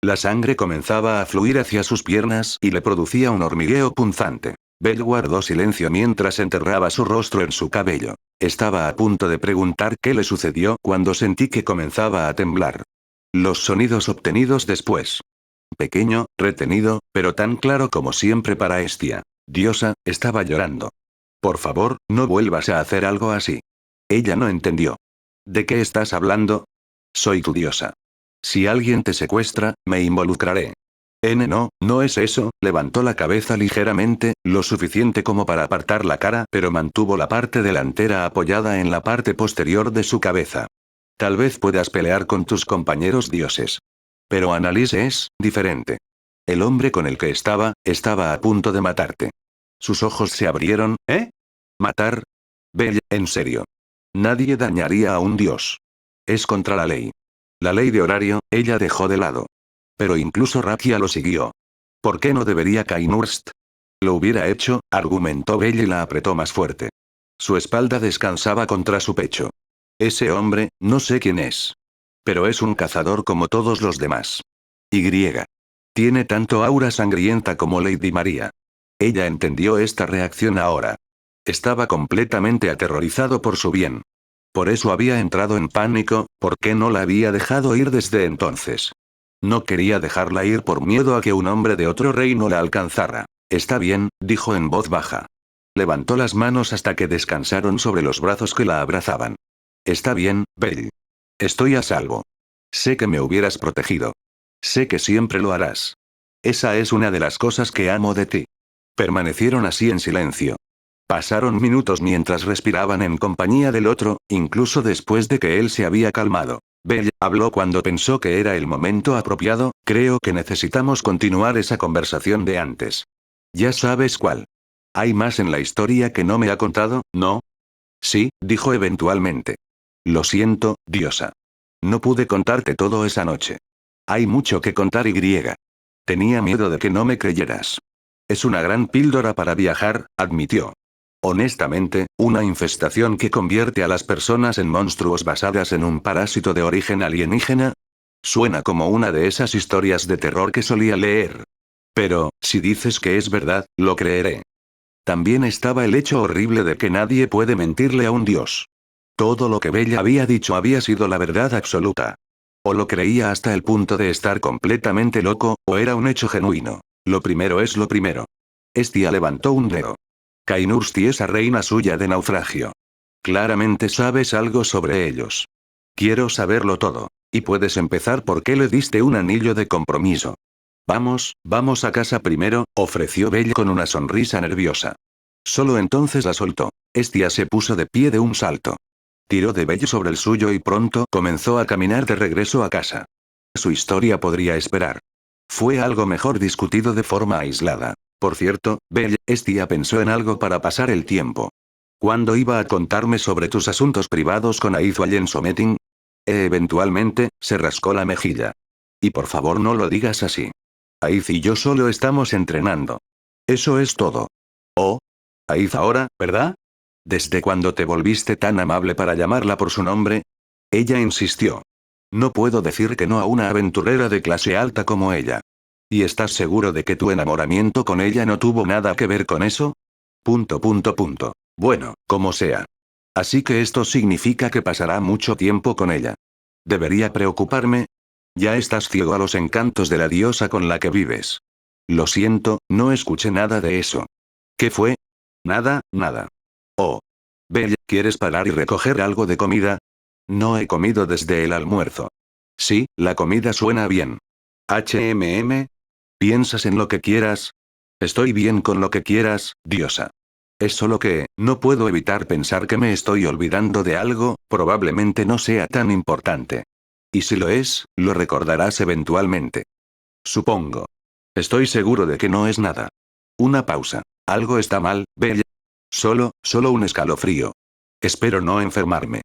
La sangre comenzaba a fluir hacia sus piernas y le producía un hormigueo punzante. Belle guardó silencio mientras enterraba su rostro en su cabello. Estaba a punto de preguntar qué le sucedió cuando sentí que comenzaba a temblar. Los sonidos obtenidos después. Pequeño, retenido, pero tan claro como siempre para Estia. Diosa, estaba llorando. Por favor, no vuelvas a hacer algo así. Ella no entendió. ¿De qué estás hablando? Soy tu diosa. Si alguien te secuestra, me involucraré. No es eso, levantó la cabeza ligeramente, lo suficiente como para apartar la cara, pero mantuvo la parte delantera apoyada en la parte posterior de su cabeza. Tal vez puedas pelear con tus compañeros dioses. Pero Annalise es diferente. El hombre con el que estaba a punto de matarte. Sus ojos se abrieron, ¿eh? ¿Matar? Belle, en serio. Nadie dañaría a un dios. Es contra la ley. La ley de horario, ella dejó de lado. Pero incluso Rakia lo siguió. ¿Por qué no debería Kainurst? Lo hubiera hecho, argumentó Belle y la apretó más fuerte. Su espalda descansaba contra su pecho. Ese hombre, no sé quién es. Pero es un cazador como todos los demás. Y. Tiene tanto aura sangrienta como Lady María. Ella entendió esta reacción ahora. Estaba completamente aterrorizado por su bien. Por eso había entrado en pánico, ¿por qué no la había dejado ir desde entonces? No quería dejarla ir por miedo a que un hombre de otro reino la alcanzara. Está bien, dijo en voz baja. Levantó las manos hasta que descansaron sobre los brazos que la abrazaban. Está bien, Belle. Estoy a salvo. Sé que me hubieras protegido. Sé que siempre lo harás. Esa es una de las cosas que amo de ti. Permanecieron así en silencio. Pasaron minutos mientras respiraban en compañía del otro, incluso después de que él se había calmado. Belle habló cuando pensó que era el momento apropiado, creo que necesitamos continuar esa conversación de antes. Ya sabes cuál. Hay más en la historia que no me ha contado, ¿no? Sí, dijo eventualmente. Lo siento, diosa. No pude contarte todo esa noche. Hay mucho que contar y. Tenía miedo de que no me creyeras. Es una gran píldora para viajar, admitió. Honestamente, una infestación que convierte a las personas en monstruos basadas en un parásito de origen alienígena. Suena como una de esas historias de terror que solía leer. Pero, si dices que es verdad, lo creeré. También estaba el hecho horrible de que nadie puede mentirle a un dios. Todo lo que Bella había dicho había sido la verdad absoluta. O lo creía hasta el punto de estar completamente loco, o era un hecho genuino. Lo primero es lo primero. Estia levantó un dedo. Kainursti esa reina suya de naufragio. Claramente sabes algo sobre ellos. Quiero saberlo todo. Y puedes empezar por qué le diste un anillo de compromiso. Vamos a casa primero, ofreció Belle con una sonrisa nerviosa. Solo entonces la soltó. Estia se puso de pie de un salto. Tiró de Belle sobre el suyo y pronto comenzó a caminar de regreso a casa. Su historia podría esperar. Fue algo mejor discutido de forma aislada. Por cierto, Belle, Estia pensó en algo para pasar el tiempo. ¿Cuándo iba a contarme sobre tus asuntos privados con Aiz Wallensometing? Eventualmente, se rascó la mejilla. Y por favor no lo digas así. Aiz y yo solo estamos entrenando. Eso es todo. Oh. Aiz ahora, ¿verdad? ¿Desde cuándo te volviste tan amable para llamarla por su nombre? Ella insistió. No puedo decir que no a una aventurera de clase alta como ella. ¿Y estás seguro de que tu enamoramiento con ella no tuvo nada que ver con eso? Bueno, como sea. Así que esto significa que pasará mucho tiempo con ella. ¿Debería preocuparme? Ya estás ciego a los encantos de la diosa con la que vives. Lo siento, no escuché nada de eso. ¿Qué fue? Nada. Oh. Belle, ¿quieres parar y recoger algo de comida? No he comido desde el almuerzo. Sí, la comida suena bien. ¿Piensas en lo que quieras? Estoy bien con lo que quieras, diosa. Es solo que, no puedo evitar pensar que me estoy olvidando de algo, probablemente no sea tan importante. Y si lo es, lo recordarás eventualmente. Supongo. Estoy seguro de que no es nada. Una pausa. Algo está mal, Bella. Solo un escalofrío. Espero no enfermarme.